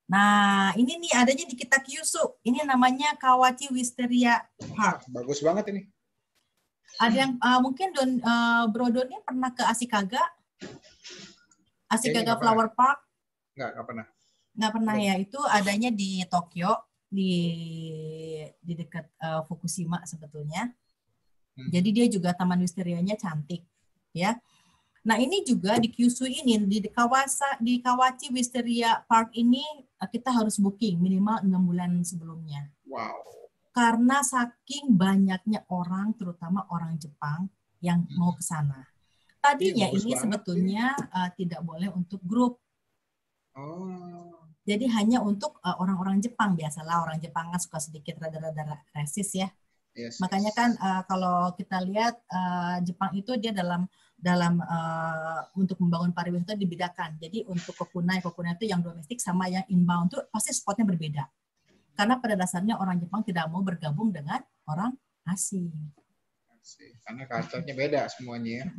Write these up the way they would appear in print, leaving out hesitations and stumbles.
Nah, ini nih adanya di kita Kyushu. Ini namanya Kawachi Wisteria Park. Bagus banget ini. Ada yang mungkin Bro Doni pernah ke Ashikaga? Ashikaga Flower Park? Nggak pernah. Nggak pernah ya. Itu adanya di Tokyo, di dekat Fukushima sebetulnya. Jadi dia juga taman wisterianya cantik, ya. Nah, ini juga di Kyushu ini di Kawachi Wisteria Park ini kita harus booking minimal 6 bulan sebelumnya. Wow. Karena saking banyaknya orang, terutama orang Jepang yang mau ke sana. Tadinya ini sebetulnya tidak boleh untuk grup. Jadi hanya untuk orang-orang Jepang, biasalah orang Jepang kan suka sedikit rada-rada resis ya. Yes, makanya kan kalau kita lihat Jepang itu dia dalam untuk membangun pariwisata dibedakan. Jadi untuk kokunai itu yang domestik sama yang inbound itu pasti spotnya berbeda. Karena pada dasarnya orang Jepang tidak mau bergabung dengan orang asing. Karena karakternya beda semuanya.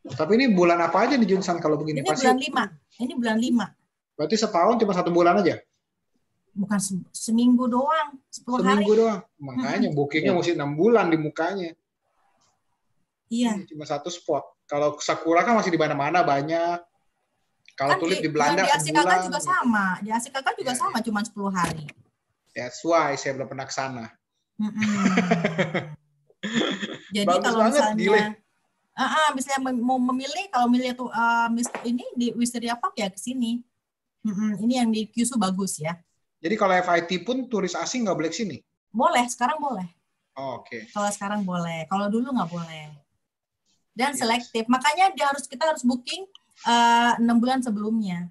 Tapi ini bulan apa aja nih Junsan kalau begini? Ini bulan 5. Ini bulan 5. Berarti setahun cuma 1 bulan aja? Bukan seminggu doang, 10 hari. Seminggu doang. Makanya bookingnya mesti 6 bulan di mukanya. Iya. Cuma 1 spot. Kalau sakura kan masih di mana-mana banyak. Kalau kan tulip di Belanda di Ashikaga juga sama. Di Ashikaga juga sama, cuma 10 hari. That's why saya belum pernah ke sana. Jadi kalau misalnya mau memilih, kalau milih tuh ini di Wisteria Park ya ke sini. Ini yang di Kyushu bagus ya. Jadi kalau FIT pun turis asing nggak boleh ke sini? Boleh, sekarang boleh. Oke. Kalau sekarang boleh, kalau dulu nggak boleh. Dan selektif. Makanya kita harus booking 6 bulan sebelumnya.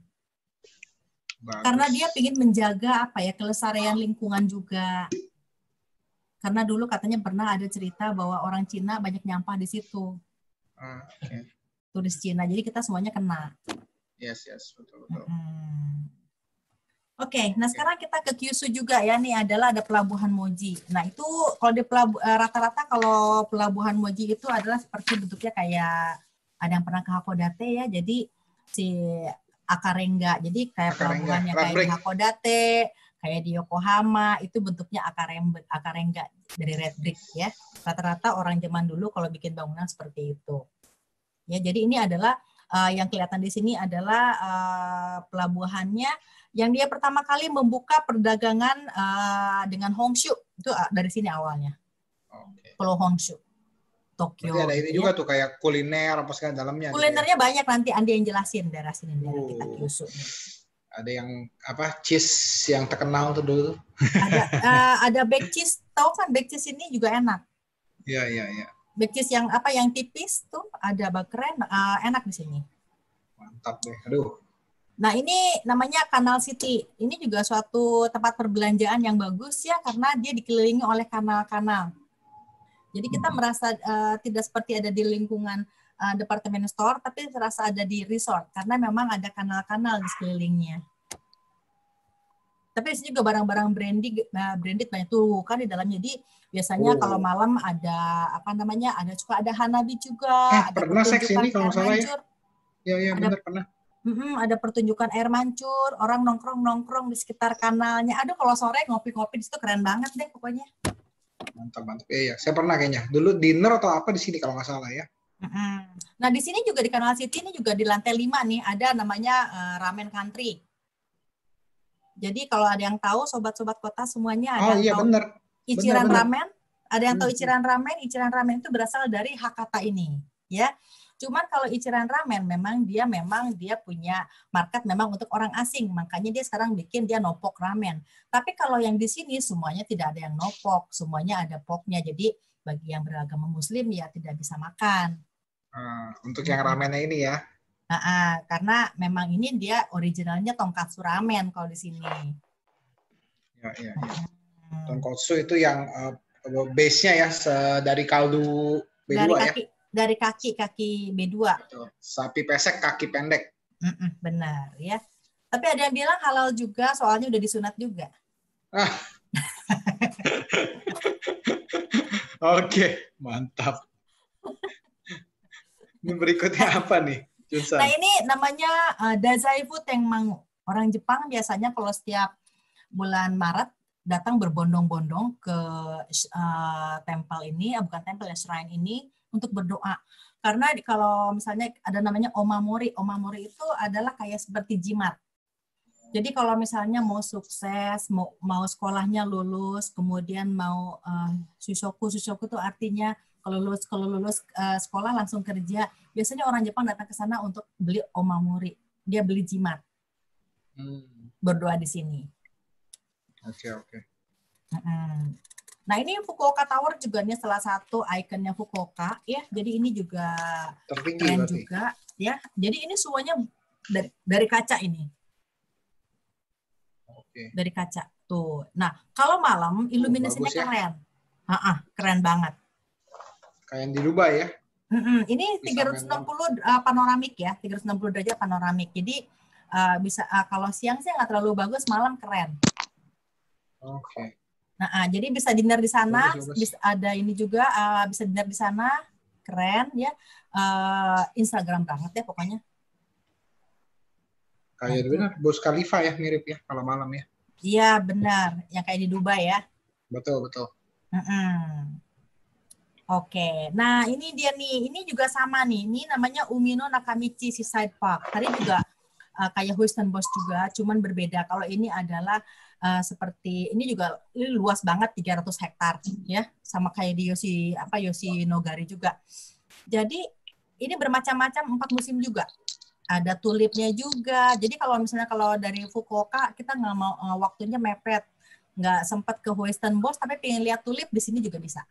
Bagus. Karena dia ingin menjaga kelestarian lingkungan juga. Karena dulu katanya pernah ada cerita bahwa orang Cina banyak nyampah di situ. Turis Cina. Jadi kita semuanya kena. Yes, betul. Oke, nah sekarang kita ke Kyushu juga ya. Nih ada Pelabuhan Moji. Nah itu kalau di rata-rata kalau Pelabuhan Moji itu adalah seperti bentuknya kayak ada yang pernah ke Hakodate ya. Jadi si Akarenga. Jadi kayak pelabuhan yang kayak di Hakodate, kayak di Yokohama itu bentuknya Akarenga dari red brick ya. Rata-rata orang zaman dulu kalau bikin bangunan seperti itu. Ya, jadi ini adalah yang kelihatan di sini adalah pelabuhannya yang dia pertama kali membuka perdagangan dengan Honshu. Itu dari sini awalnya. Pulau Honshu, Tokyo. Berarti ada ini juga tuh kayak kuliner apa segala dalamnya. Kulinernya gitu ya? Banyak nanti Andi yang jelasin daerah sini daerah kita Kyushu. Ada yang cheese yang terkenal tuh dulu. Ada baked cheese, tahu kan baked cheese ini juga enak. Iya. Baked cheese yang yang tipis tuh ada keren, enak di sini. Mantap deh, aduh. Nah ini namanya Canal City. Ini juga suatu tempat perbelanjaan yang bagus ya karena dia dikelilingi oleh kanal-kanal. Jadi kita merasa tidak seperti ada di lingkungan departemen store, tapi terasa ada di resort karena memang ada kanal-kanal di sekelilingnya. Tapi di sini juga barang-barang branded banyak tuh kan di dalamnya. Jadi biasanya kalau malam ada ada hanabi juga, ada pernah pertunjukan ini kalau air mancur. Iya benar pernah. Ada pertunjukan air mancur, orang nongkrong di sekitar kanalnya. Aduh kalau sore ngopi-ngopi di situ keren banget deh pokoknya. Mantap. Iya, saya pernah kayaknya. Dulu dinner atau apa di sini kalau nggak salah ya. Nah di sini juga di Canal City ini juga di lantai 5 nih ada namanya Ramen Country. Jadi kalau ada yang tahu sobat-sobat kota semuanya ada yang tahu Ichiran Ramen, ada yang tahu Ichiran Ramen itu berasal dari Hakata ini, ya. Cuman kalau Ichiran Ramen memang dia punya market memang untuk orang asing, makanya dia sekarang bikin dia nopok ramen. Tapi kalau yang di sini semuanya tidak ada yang nopok, semuanya ada poknya. Jadi bagi yang beragama Muslim ya tidak bisa makan. Untuk yang ramennya ini ya. Karena memang ini dia originalnya tonkatsu ramen kalau di sini. Iya. Tonkatsu itu yang base-nya ya dari kaldu B2 dari kaki B2. Betul. Sapi pesek kaki pendek. Benar ya. Tapi ada yang bilang halal juga soalnya udah disunat juga. Oke, mantap. Ini berikutnya apa nih? Junsan. Nah ini namanya Dazai Food Tengmangu. Orang Jepang biasanya kalau setiap bulan Maret datang berbondong-bondong ke tempel ini, bukan tempel ya, shrine ini untuk berdoa. Karena kalau misalnya ada namanya omamori, omamori itu adalah kayak seperti jimat. Jadi kalau misalnya mau sukses, mau sekolahnya lulus, kemudian mau sushoku itu artinya kalau lulus sekolah langsung kerja. Biasanya orang Jepang datang ke sana untuk beli omamori. Dia beli jimat. Berdoa di sini. Oke. Nah, ini Fukuoka Tower juga nih salah satu ikonnya Fukuoka ya. Jadi ini juga tertinggi keren berarti. juga ya. Jadi ini semuanya dari kaca ini. Oke. Dari kaca tuh. Nah, kalau malam iluminasinya keren. Keren banget. Kayak di Dubai ya. Ini 360 panoramik ya, 360 derajat panoramik. Jadi bisa kalau siang sih nggak terlalu bagus, malam keren. Oke. Nah, jadi bisa dinner di sana, bagus. Bisa ada ini juga bisa dinner di sana, keren ya. Instagram banget ya pokoknya. Kayak benar Burj Khalifa ya, mirip ya kalau malam ya. Iya benar, yang kayak di Dubai ya. Betul. Oke, nah ini dia nih, ini juga sama nih, ini namanya Umino Nakamichi Seaside Park. Tadi juga kayak Huiston Bosch juga, cuman berbeda. Kalau ini adalah seperti ini juga ini luas banget 300 hektar ya, sama kayak di Yoshinogari juga. Jadi ini bermacam-macam 4 musim juga. Ada tulipnya juga. Jadi kalau misalnya dari Fukuoka kita nggak mau waktunya mepet, nggak sempat ke Huiston Bosch tapi pengen lihat tulip di sini juga bisa.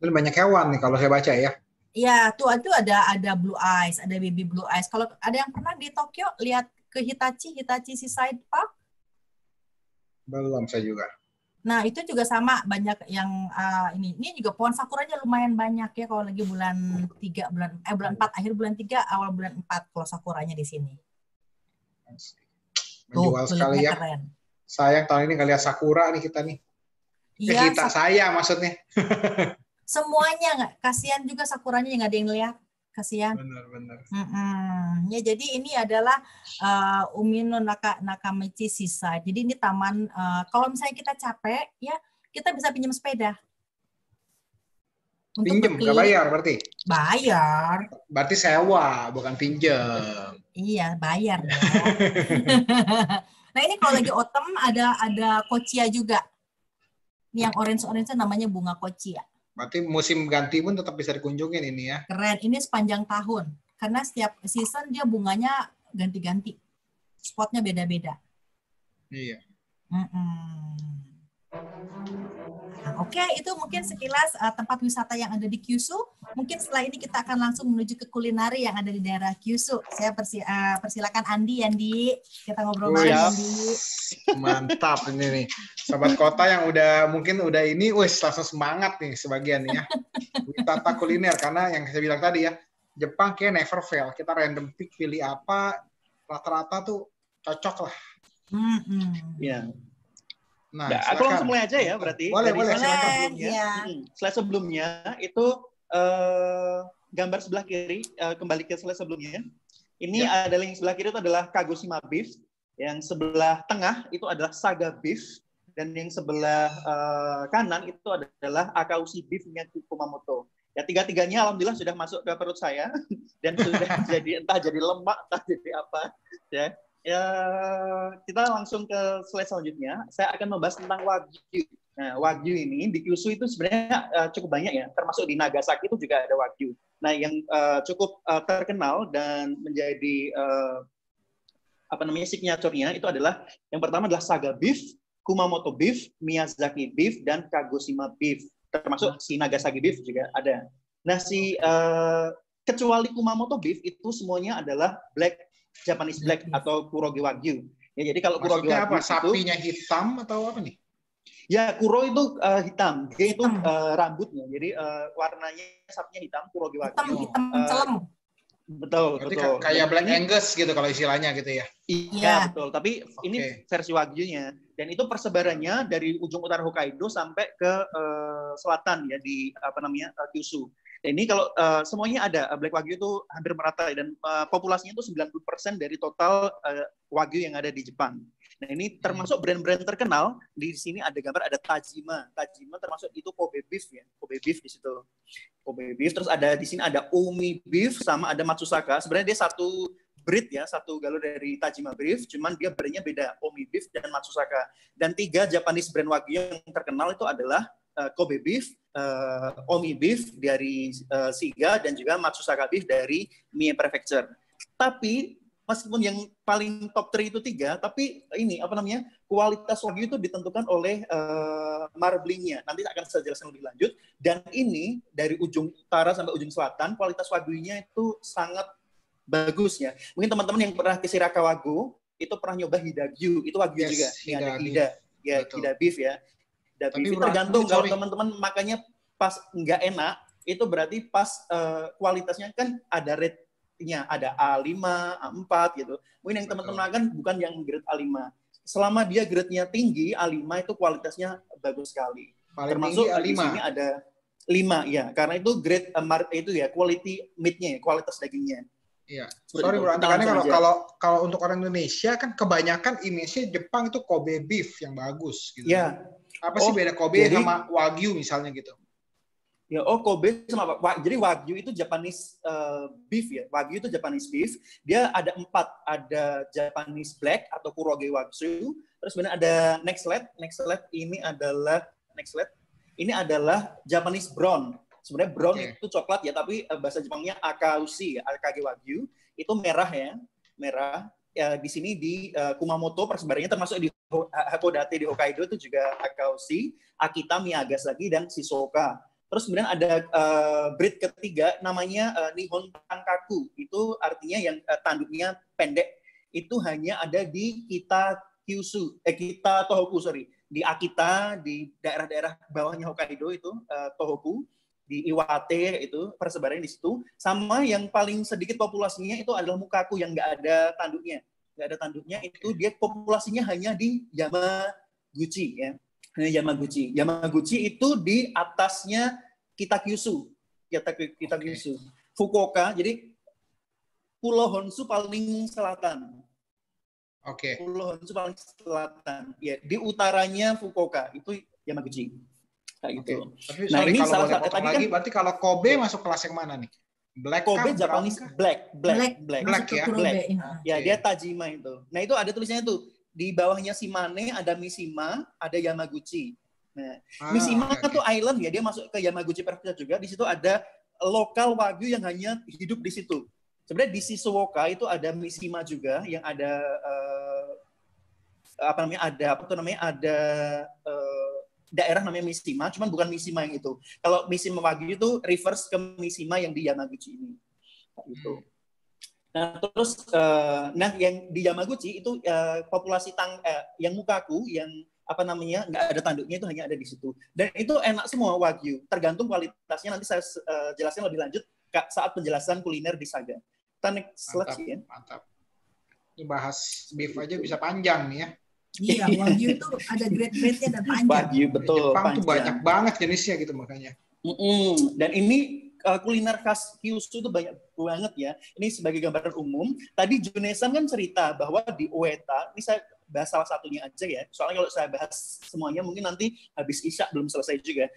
Dan banyak hewan nih kalau saya baca ya. Iya, tuh itu ada blue eyes, ada baby blue eyes. Kalau ada yang pernah di Tokyo lihat ke Hitachi Seaside Park? Belum saya juga. Nah, itu juga sama banyak yang ini juga pohon sakuranya lumayan banyak ya kalau lagi bulan 4 akhir bulan 3 awal bulan 4 kalau sakuranya di sini. Menjual sekali ya. Keren. Sayang tahun ini nggak lihat sakura nih kita nih. Iya, saya maksudnya. Semuanya nggak, kasihan juga sakuranya yang nggak ada yang lihat, kasihan. Benar. Ya jadi ini adalah Umino Nakamichi Seaside. Jadi ini taman. Kalau misalnya kita capek, ya kita bisa pinjam sepeda. Pinjem, nggak bayar berarti? Bayar. Berarti sewa, bukan pinjem. Iya, bayar dong. Nah ini kalau lagi autumn ada kochia juga. Ini yang orange namanya bunga kochia. Berarti musim ganti pun tetap bisa dikunjungin ini ya. Keren, ini sepanjang tahun. Karena setiap season dia bunganya ganti-ganti. Spotnya beda-beda. Iya. Nah, Oke, itu mungkin sekilas tempat wisata yang ada di Kyushu. Mungkin setelah ini kita akan langsung menuju ke kulineri yang ada di daerah Kyushu. Saya persilakan Andi. Kita ngobrol bareng Andi. Mantap ini nih. Sobat kota yang mungkin udah ini, langsung semangat nih sebagian ya. Wisata kuliner, karena yang saya bilang tadi ya, Jepang kayak never fail. Kita random pick, pilih apa, rata-rata tuh cocok lah. Iya. Nah, aku langsung mulai aja ya berarti. Boleh. Slide sebelumnya itu gambar sebelah kiri, kembali ke slide sebelumnya. Ini adalah yang sebelah kiri itu adalah Kagoshima beef, yang sebelah tengah itu adalah Saga beef, dan yang sebelah kanan itu adalah Akaushi beef Kumamoto. Ya tiga-tiganya alhamdulillah sudah masuk ke perut saya dan sudah entah jadi lemak, entah jadi apa ya. Ya, kita langsung ke slide selanjutnya. Saya akan membahas tentang Wagyu. Nah, Wagyu ini di Kyushu itu sebenarnya cukup banyak ya, termasuk di Nagasaki itu juga ada Wagyu. Nah, yang cukup terkenal dan menjadi signaturenya itu adalah yang pertama adalah Saga beef, Kumamoto beef, Miyazaki beef, dan Kagoshima beef. Termasuk si Nagasaki beef juga ada. Nah, kecuali Kumamoto beef itu semuanya adalah Japanese black atau Kurogi Wagyu. Ya, jadi kalau Kurogi Wagyu apa? Sapinya hitam atau apa nih? Ya, kuro itu hitam. Dia itu rambutnya. Jadi warnanya sapinya hitam, Kurogi Wagyu. Hitam celem. Betul. Kayak Black Angus gitu kalau istilahnya gitu ya. Iya, betul. Tapi ini versi Wagyunya. Dan itu persebarannya dari ujung utara Hokkaido sampai ke selatan ya di Kyushu. Ini kalau semuanya ada, Black Wagyu itu hampir merata dan populasinya itu 90% dari total Wagyu yang ada di Jepang. Nah, ini termasuk brand-brand terkenal. Di sini ada gambar, ada Tajima. Tajima termasuk itu Kobe beef ya. Kobe beef di situ. Kobe beef, terus ada di sini ada Omi beef sama ada Matsusaka. Sebenarnya dia satu breed ya, satu galur dari Tajima beef, cuman dia brandnya beda, Omi beef dan Matsusaka. Dan 3 Japanese brand Wagyu yang terkenal itu adalah Kobe beef, Omi beef dari Shiga, dan juga Matsusaka beef dari Mie Prefecture. Tapi meskipun yang paling top 3 itu 3, tapi ini apa namanya, kualitas Wagyu itu ditentukan oleh marblingnya. Nanti akan saya jelaskan lebih lanjut. Dan ini dari ujung utara sampai ujung selatan, kualitas Wagyunya itu sangat bagus ya. Mungkin teman-teman yang pernah ke Shirakawa-go itu pernah nyoba Hidagyu, itu Wagyu juga. Ini ada Hida, ya Hida beef ya. Hida beef itu tergantung kalau teman-teman makanya pas nggak enak, itu berarti pas kualitasnya kan ada rate-nya, ada A5, A4 gitu. Mungkin yang teman-teman makan bukan yang grade A5. Selama dia grade-nya tinggi, A5 itu kualitasnya bagus sekali. Paling termasuk tinggi A5. Di sini ada 5 ya, karena itu grade itu ya, quality meat-nya, kualitas dagingnya. Iya. Sorry Bro, karena kalau untuk orang Indonesia kan kebanyakan image-nya Jepang itu Kobe beef yang bagus gitu. Iya. Apa sih beda Kobe sama Wagyu misalnya gitu? Ya, Kobe sama jadi Wagyu itu Japanese beef ya. Wagyu itu Japanese beef. Dia ada 4, ada Japanese black atau Kuroge Wagyu. Terus kemudian ada next slide ini adalah Japanese brown. Sebenarnya brown itu coklat ya, tapi bahasa Jepangnya Akaushi, Akage Wagyu. Itu merah ya, merah. Ya, di sini di Kumamoto persebarannya termasuk di Hakodate di Hokkaido itu juga Akaushi, Akita, Miyazaki, dan Shizuoka. Terus kemudian ada breed ketiga namanya Nihon Tankaku. Itu artinya yang tanduknya pendek. Itu hanya ada di Kita Tohoku, di Akita, di daerah-daerah bawahnya Hokkaido itu Tohoku. Di Iwate itu persebarannya di situ. Sama yang paling sedikit populasinya itu adalah Mukaku yang nggak ada tanduknya. Itu dia populasinya hanya di Yamaguchi ya. Yamaguchi itu di atasnya Kitakyushu. Fukuoka, jadi Pulau Honshu paling selatan. Pulau Honshu paling selatan. Ya, di utaranya Fukuoka itu Yamaguchi. Gitu. Tapi nah, ini salah satu lagi, berarti kalau Kobe masuk kelas yang mana nih? Black Kobe Japanese black ya. Ya, dia Tajima itu. Nah, itu ada tulisannya tuh. Di bawahnya Shimane ada Mishima, ada Yamaguchi. Nah, Mishima itu island ya, dia masuk ke Yamaguchi Prefecture juga. Di situ ada lokal Wagyu yang hanya hidup di situ. Sebenarnya di Shizuoka itu ada Mishima juga yang ada ada daerah namanya Mishima, cuman bukan Mishima yang itu. Kalau Mishima Wagyu itu reverse ke Mishima yang di Yamaguchi ini. Gitu. Nah, terus yang di Yamaguchi itu populasi yang Mukaku yang nggak ada tanduknya itu hanya ada di situ. Dan itu enak semua Wagyu, tergantung kualitasnya. Nanti saya jelaskan lebih lanjut saat penjelasan kuliner di Saga. Kita next slide ya. Mantap. Ini bahas beef aja bisa panjang nih ya. Iya, Wagyu itu ada grade-grade-nya dan panjang. Wagyu betul. Jepang tuh banyak banget jenisnya gitu makanya. Dan ini kuliner khas Kyushu itu banyak banget ya. Ini sebagai gambaran umum. Tadi Junesan kan cerita bahwa di Ueta, ini saya bahas salah satunya aja ya. Soalnya kalau saya bahas semuanya mungkin nanti habis Isya belum selesai juga.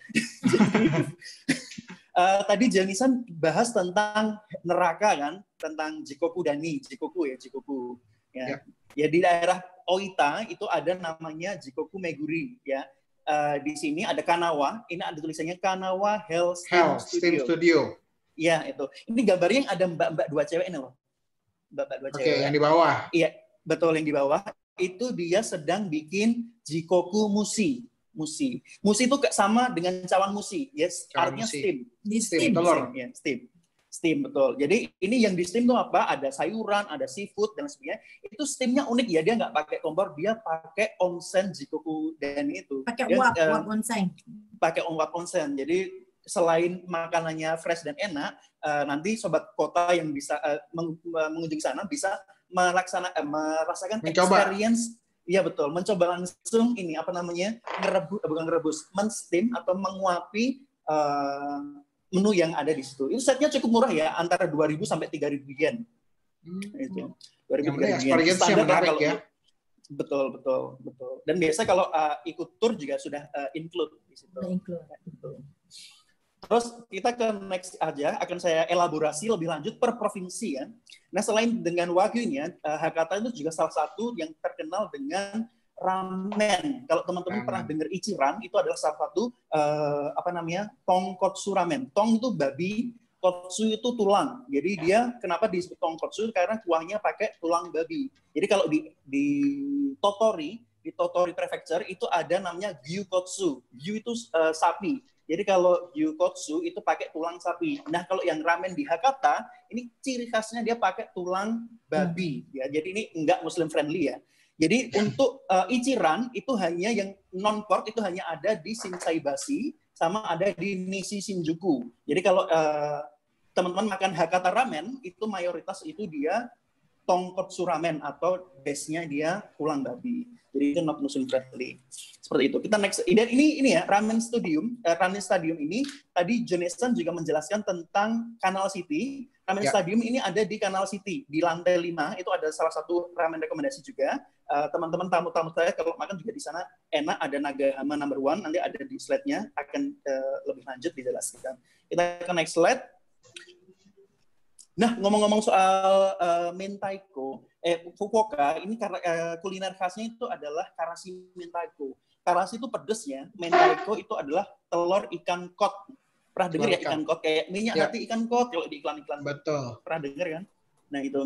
Tadi Junesan bahas tentang neraka kan, tentang Jikoku Dani, Jikoku. Ya. Ya di daerah Oita itu ada namanya Jikoku Meguri ya. Di sini ada Kanawa, ini ada tulisannya Kanawa Hell Steam Studio. Iya, itu. Ini gambarnya yang ada mbak-mbak 2 cewek ini loh. Mbak-mbak 2 cewek. Oke, yang di bawah. Iya, betul yang di bawah. Itu dia sedang bikin Jikoku Mushi. Mushi itu sama dengan cawan mushi, yes, artinya steam. Di steam. Telur. Ya, steam betul. Jadi ini yang di steam itu apa? Ada sayuran, ada seafood dan sebagainya. Itu steamnya unik ya, dia nggak pakai kompor, dia pakai onsen Jikoku dan itu. Pakai uap onsen. Pakai uap onsen. Jadi selain makanannya fresh dan enak, nanti sobat kota yang bisa mengunjungi sana bisa merasakan experience. Iya betul, mencoba langsung ini men-steam atau menguapi menu yang ada di situ. Itu setnya cukup murah ya, antara 2.000 sampai 3.000 yen. Itu 2.000 yen. Experience-nya menarik ya. Betul. Dan biasa kalau ikut tour juga sudah include di situ. Terus kita ke next aja, akan saya elaborasi lebih lanjut per provinsi ya. Nah, selain dengan Wagyunya, Hakata itu juga salah satu yang terkenal dengan ramen. Kalau teman-teman pernah dengar Ichiran, itu adalah salah satu tonkotsu ramen. Tong itu babi, kotsu itu tulang. Jadi dia kenapa disebut tonkotsu? Karena kuahnya pakai tulang babi. Jadi kalau di Totori Prefecture itu ada namanya gyukotsu. Gyu itu sapi. Jadi kalau gyukotsu itu pakai tulang sapi. Nah, kalau yang ramen di Hakata, ini ciri khasnya dia pakai tulang babi. Ya, jadi ini enggak Muslim friendly ya. Jadi untuk Ichiran itu hanya yang non-pork itu hanya ada di Shinsaibashi sama ada di Nishi Shinjuku. Jadi kalau teman-teman makan Hakata ramen itu mayoritas itu dia tonkotsu ramen atau base-nya dia tulang babi. Jadi itu not Muslim friendly. Seperti itu. Kita next. Dan ini ya Ramen Stadium ini tadi Jonesan juga menjelaskan tentang Canal City. Ramen Stadium ini ada di Canal City di lantai 5. Itu ada salah satu ramen rekomendasi juga. Teman-teman tamu-tamu saya kalau makan juga di sana enak, ada Nagahama number 1, nanti ada di slide-nya akan lebih lanjut dijelaskan. Kita ke next slide. Nah, ngomong-ngomong soal mentaiko, Fukuoka ini karena kuliner khasnya itu adalah karasi mentaiko. Karasi itu pedes ya, mentaiko itu adalah telur ikan kod. Pernah dengar ya ikan kod kayak minyak hati ikan kod kalau di iklan-iklan. Betul. Pernah dengar kan? Nah itu.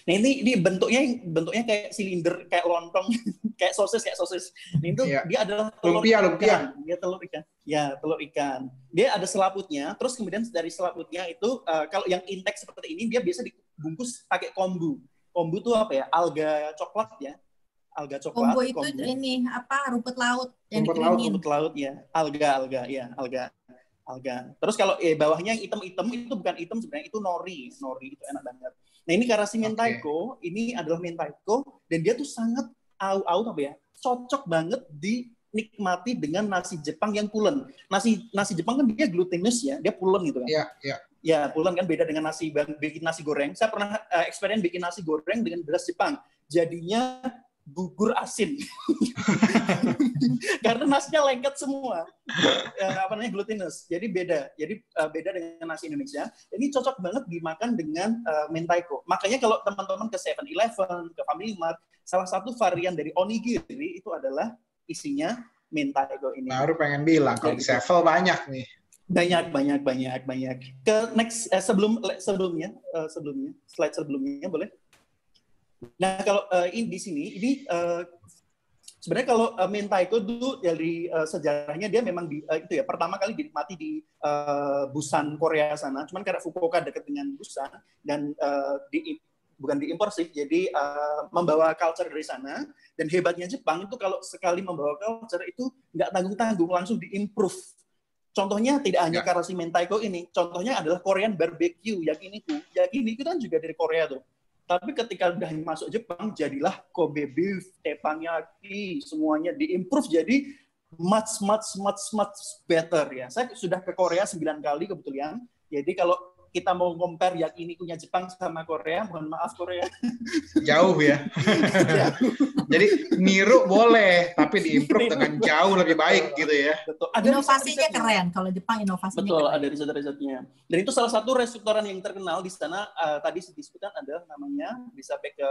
Nah ini bentuknya kayak silinder, kayak lontong, kayak sosis. Nah, itu dia adalah telur ikan. Dia telur ikan. Ya, telur ikan. Dia ada selaputnya, terus kemudian dari selaputnya itu kalau yang intek seperti ini dia biasa dibungkus pakai kombu. Kombu itu apa ya? Alga coklat ya. Alga coklat. Kombu itu ini apa? Rumput laut yang dikeringin. Rumput laut ya. Alga. Terus kalau bawahnya yang hitam-hitam itu bukan hitam sebenarnya, itu nori. Nori itu enak banget. Nah, ini karasi mentaiko, ini adalah mentaiko dan dia tuh sangat cocok banget dinikmati dengan nasi Jepang yang pulen. Nasi Jepang kan dia glutinous ya, dia pulen gitu kan. Iya. Ya, pulen kan beda dengan bikin nasi goreng. Saya pernah experience bikin nasi goreng dengan beras Jepang. Jadinya gugur asin. Karena nasinya lengket semua. Glutinous. Jadi beda. Beda dengan nasi Indonesia. Ini cocok banget dimakan dengan mentaiko. Makanya kalau teman-teman ke 7-Eleven, ke Family Mart, salah satu varian dari onigiri itu adalah isinya mentaiko ini. Baru pengen bilang kalau di Sevel banyak nih. Banyak. Ke next sebelumnya slide sebelumnya boleh. Nah kalau di sini sebenarnya kalau mentaiko dulu dari sejarahnya dia memang pertama kali dinikmati di Busan Korea sana. Cuman karena Fukuoka dekat dengan Busan dan bukan diimpor sih, jadi membawa culture dari sana. Dan hebatnya Jepang itu kalau sekali membawa culture itu nggak tanggung-tanggung, langsung diimprove. Contohnya tidak hanya karasi mentaiko ini, contohnya adalah Korean barbecue, yakiniku. Yakiniku kan juga dari Korea tuh. Tapi ketika udah masuk Jepang, jadilah Kobe beef, teppanyaki, semuanya diimprove jadi much better ya. Saya sudah ke Korea 9 kali kebetulan. Jadi kalau kita mau compare yakinikunya Jepang sama Korea, mohon maaf Korea. Jauh ya. Jadi niru boleh, tapi diimprove dengan jauh lebih baik gitu ya. Betul. Inovasinya keren. Kalau Jepang inovasinya betul, keren. Ada riset-risetnya. Dan itu salah satu restoran yang terkenal di sana. Tadi disebutkan adalah namanya, bisa back ke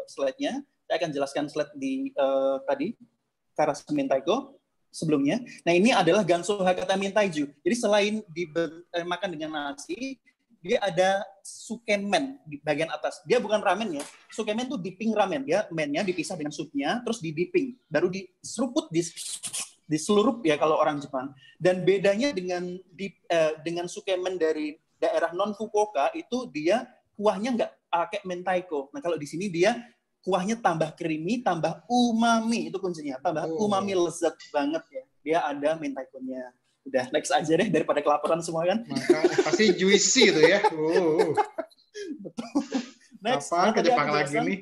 slide-nya. Saya akan jelaskan slide di tadi, karasi mentaiko sebelumnya. Nah ini adalah Ganso Hakata Mentaiju. Jadi selain dimakan dengan nasi, dia ada sukemen di bagian atas. Dia bukan ramen ya. Sukemen itu dipping ramen. Dia mennya dipisah dengan supnya, terus di dipping. Baru diseruput, diselurup ya kalau orang Jepang. Dan bedanya dengan sukemen dari daerah non Fukuoka itu dia kuahnya nggak pakai mentaiko. Nah kalau di sini dia kuahnya tambah creamy, tambah umami, itu kuncinya. Tambah umami lezat banget ya. Dia ada mentaikonya. Udah, next aja deh, daripada kelaparan semua kan. Maka pasti juicy itu ya. Next, Apaan ke tadi Jepang aku lagi jelaskan, nih?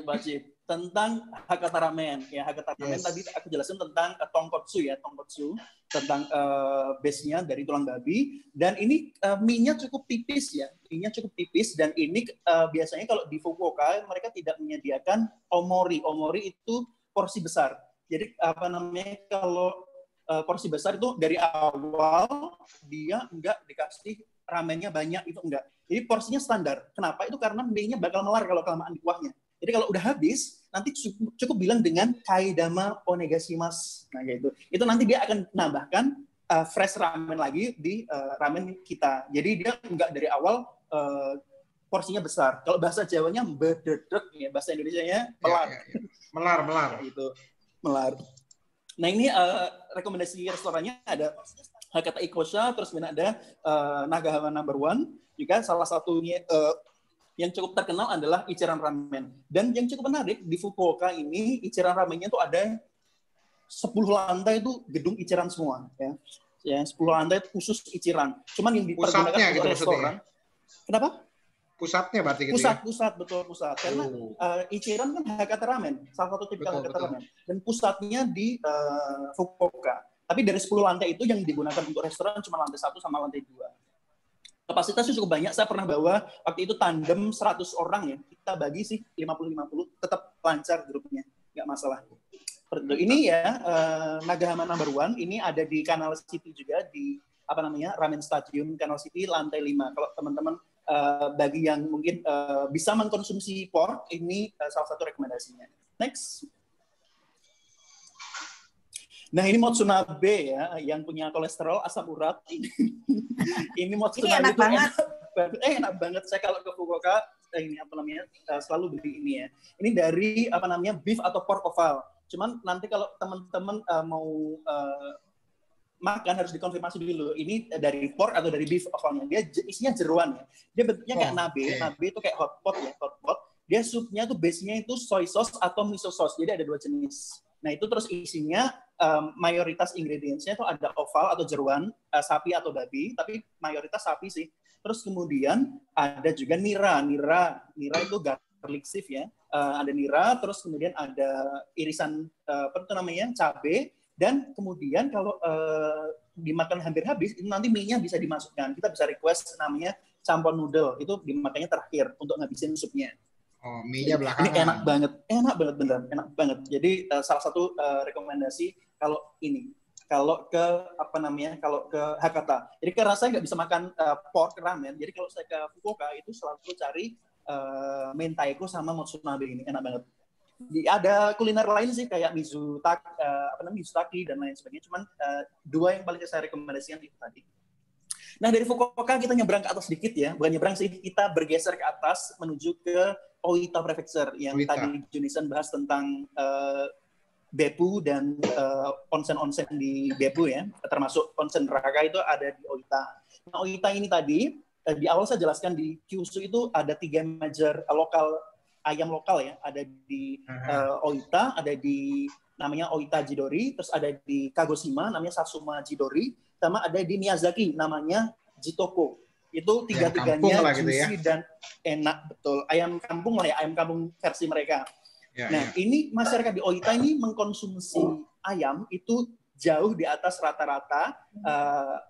wajib tentang Hakata Ramen. Ya, Hakata Ramen Yes. tadi aku jelasin tentang tonkotsu ya, tonkotsu tentang base-nya dari tulang babi. Dan ini mie-nya cukup tipis ya, mie-nya cukup tipis. Dan ini biasanya kalau di Fukuoka mereka tidak menyediakan omori. Omori itu porsi besar. Jadi apa namanya, kalau porsi besar itu dari awal dia enggak dikasih ramennya banyak, itu enggak. Jadi porsinya standar. Kenapa? Itu karena mie-nya bakal melar kalau kelamaan di kuahnya. Jadi kalau udah habis, nanti cukup bilang dengan kaidama onegashimasu. Nah, gitu. Itu nanti dia akan nambahkan fresh ramen lagi di ramen kita. Jadi dia enggak dari awal porsinya besar. Kalau bahasa Jawanya bededek, ya, bahasa Indonesianya melar. Ya. Melar. Itu melar. Nah, ini rekomendasi restorannya ada Hakata Ikosha, terus kemudian ada Nagahama Number One. Juga salah satunya yang cukup terkenal adalah Ichiran Ramen. Dan yang cukup menarik di Fukuoka ini, Ichiran Ramennya tuh ada 10 lantai itu gedung Ichiran semua. Ya 10 lantai khusus Ichiran. Cuman yang dipergunakan Pusatnya untuk gitu restoran. maksudnya. Kenapa? Pusatnya berarti gitu ya? Pusat. Karena Ichiran kan Hakata Ramen, salah satu tipikal Hakata Ramen. Dan pusatnya di Fukuoka. Tapi dari 10 lantai itu yang digunakan untuk restoran cuma lantai 1 sama lantai 2. Kapasitasnya cukup banyak. Saya pernah bawa waktu itu tandem 100 orang ya. Kita bagi sih 50-50, tetap lancar grupnya. Nggak masalah. Ini ya Nagahama Number One, ini ada di Canal City juga, di Ramen Stadium Canal City lantai 5. Kalau teman-teman bagi yang mungkin bisa mengkonsumsi pork, ini salah satu rekomendasinya. Next. Nah, ini Motsunabe ya, yang punya kolesterol asam urat. Ini Motsunabe ini enak banget. Enak banget. Saya kalau ke Fukuoka selalu beli ini ya. Ini dari beef atau pork oval. Cuman nanti kalau teman-teman mau makan harus dikonfirmasi dulu. Ini dari pork atau dari beef ovalnya. Dia isinya jeruan ya. Dia bentuknya kayak nabe. Okay. Nabe itu kayak hotpot ya, hotpot. Dia supnya tuh base-nya itu soy sauce atau miso sauce. Jadi ada 2 jenis. Nah, itu terus isinya mayoritas ingredients-nya itu ada oval atau jeruan, sapi atau babi, tapi mayoritas sapi sih. Terus kemudian ada juga nira. Nira itu garlic sieve ya. Ada nira, terus kemudian ada irisan cabai, dan kemudian kalau dimakan hampir habis, itu nanti mie-nya bisa dimasukkan. Kita bisa request namanya campur noodle, itu dimakannya terakhir untuk ngabisin supnya. Oh, mie-nya belakangan. Ini enak banget beneran, enak banget. Jadi salah satu rekomendasi kalau ke kalau ke Hakata. Jadi karena saya nggak bisa makan pork ramen, jadi kalau saya ke Fukuoka itu selalu cari mentaiko sama Motsunabe ini, enak banget. Ada kuliner lain sih kayak Mizutaki dan lain sebagainya. Cuman 2 yang paling saya rekomendasikan itu tadi. Nah, dari Fukuoka kita nyebrang ke atas sedikit ya, bukan nyebrang sih, kita bergeser ke atas menuju ke Oita Prefecture yang tadi Junisan bahas tentang Beppu dan onsen-onsen di Beppu ya, termasuk onsen neraka itu ada di Oita. Nah, Oita ini tadi di awal saya jelaskan di Kyushu itu ada 3 major ayam lokal ya, ada di Oita, ada di namanya Oita Jidori, terus ada di Kagoshima namanya Satsuma Jidori, sama ada di Miyazaki namanya Jitoko. Itu 3-tiganya juicy dan enak betul. Ayam kampung lah ya, ayam kampung versi mereka. Ini masyarakat di Oita ini mengkonsumsi ayam itu jauh di atas rata-rata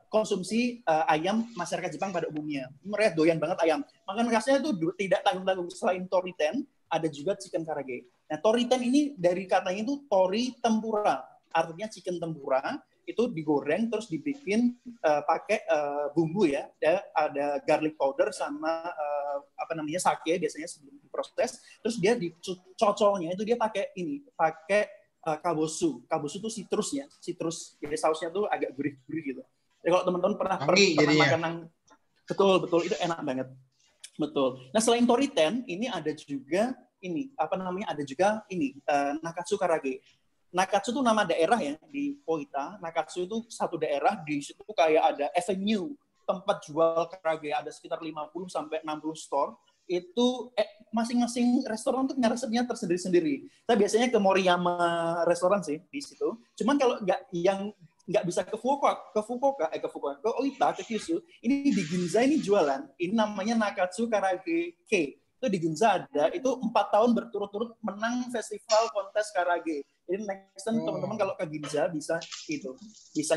konsumsi ayam masyarakat Jepang pada umumnya. Mereka doyan banget ayam. Makan khasnya itu tidak tanggung-tanggung. Selain toriten, ada juga chicken karage. Nah, toriten ini dari katanya itu tori tempura. Artinya chicken tempura. Itu digoreng terus dibikin pakai bumbu ya. Ada garlic powder sama sake biasanya sebelum diproses. Terus dia dicocolnya itu dia pakai kabosu. Kabosu itu citrus. Jadi sausnya tuh agak gurih-gurih gitu. Jadi kalau teman-teman pernah makan betul itu enak banget. Betul. Nah, selain toriten ini ada juga Nakatsu karage. Nakatsu itu nama daerah ya di Oita. Nakatsu itu satu daerah, di situ kayak ada avenue tempat jual karage, ada sekitar 50 sampai 60 store. Itu masing-masing restoran tuh punya resepnya tersendiri-sendiri. Saya biasanya ke Moriyama restoran sih di situ. Cuman kalau nggak yang nggak bisa ke Oita, ke Kyushu. Ini di Ginza ini jualan. Ini namanya Nakatsu Karage K. Itu di Ginza ada. Itu 4 tahun berturut-turut menang festival kontes karage. Jadi next time teman-teman kalau ke Ginza bisa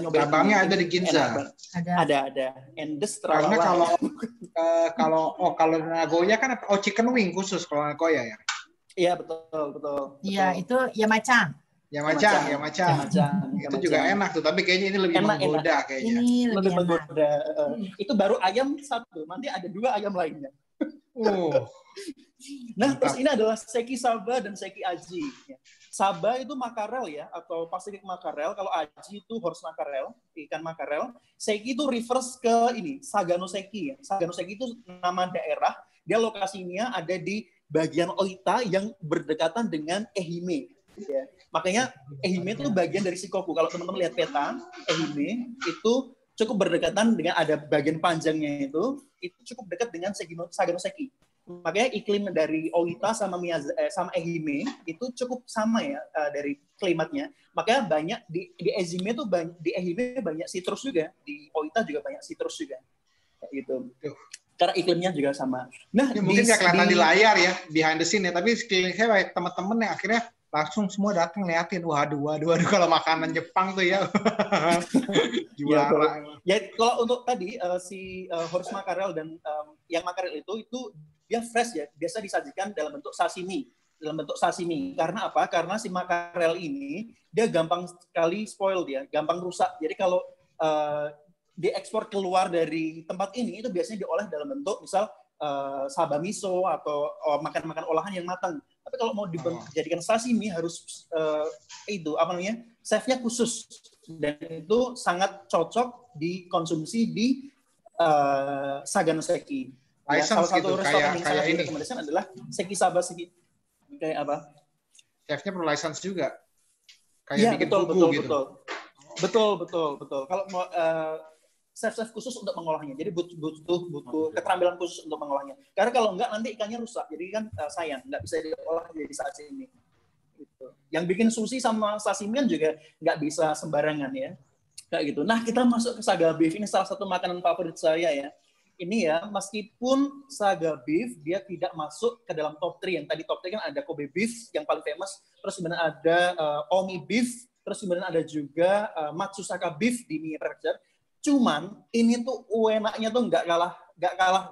nyobain. Cabangnya ada di Ginza. Ada. Endes Karena kalau Nagoya kan chicken wing khusus kalau Nagoya ya. Iya betul. Iya itu Yamachan. Itu juga enak tuh, tapi kayaknya ini lebih menggoda kayaknya. Ini lebih menggoda. Itu baru ayam 1, nanti ada 2 ayam lainnya. Nah, terus ini adalah Seki Saba dan Seki Aji. Saba itu makarel ya, atau Pacific makarel. Kalau Aji itu horse makarel, ikan makarel. Seki itu reverse ke ini, Saganoseki ya. Saganoseki itu nama daerah. Dia lokasinya ada di bagian Oita yang berdekatan dengan Ehime. Ya. Makanya Ehime itu bagian dari Shikoku. Kalau teman-teman lihat peta, Ehime itu cukup berdekatan dengan ada bagian panjangnya itu cukup dekat dengan Saganoseki. Makanya iklim dari Oita sama Ehime itu cukup sama ya dari klimatnya. Makanya banyak di Ehime banyak citrus juga, di Oita juga banyak citrus juga. Kayak gitu. Karena iklimnya juga sama. Nah, mungkin nggak kelihatan di layar ya, behind the scene ya, tapi sekeliling saya banyak teman-teman yang akhirnya langsung semua datang ngeliatin, waduh kalau makanan Jepang tuh ya. Juara. Ya, kalau untuk tadi si horse makarel dan yang makarel itu dia fresh ya, biasa disajikan dalam bentuk sashimi. Karena apa? Karena si makarel ini dia gampang sekali spoil, dia gampang rusak. Jadi kalau diekspor keluar dari tempat ini itu biasanya diolah dalam bentuk misal saba miso atau makan olahan yang matang. Tapi kalau mau dijadikan sashimi harus chefnya khusus, dan itu sangat cocok dikonsumsi di Saganoseki. Ya, salah satu restoran yang sangat direkomendasikan adalah Seki Saba Seki. Kayak apa? Chefnya perlu license juga. Kayak bikin betul. Kalau mau chef khusus untuk mengolahnya. Jadi butuh keterampilan khusus untuk mengolahnya. Karena kalau enggak nanti ikannya rusak. Jadi kan sayang, nggak bisa diolah jadi sashimi. Gitu. Yang bikin sushi sama sashimi kan juga nggak bisa sembarangan ya. Kayak gitu. Nah, kita masuk ke saga beef. Ini salah satu makanan favorit saya ya. Ini ya, meskipun saga beef dia tidak masuk ke dalam top 3. Yang tadi top 3 kan ada Kobe beef yang paling famous, terus kemudian ada Omi beef, terus kemudian ada juga Matsusaka beef di Mie Prefecture. Cuman ini tuh enaknya tuh nggak kalah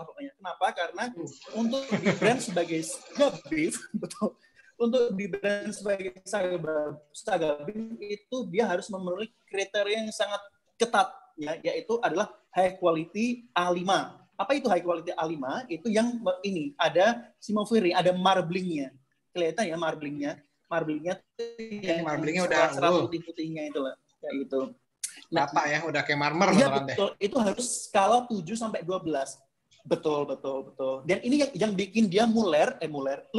pokoknya. Kenapa? Karena untuk di brand sebagai saga beef, betul. Untuk di brand sebagai saga beef itu dia harus memenuhi kriteria yang sangat ketat, ya, yaitu adalah high quality A5. Apa itu high quality A5? Itu yang ini ada simofiri, ada marblingnya. Kelihatan ya marblingnya. Marblingnya udah putih-putihnya itu lah, kayak gitu. Rata ya, udah kayak marmer. Iya betul, itu harus skala 7 sampai 12. Betul. Dan ini yang bikin dia lumer di mulut.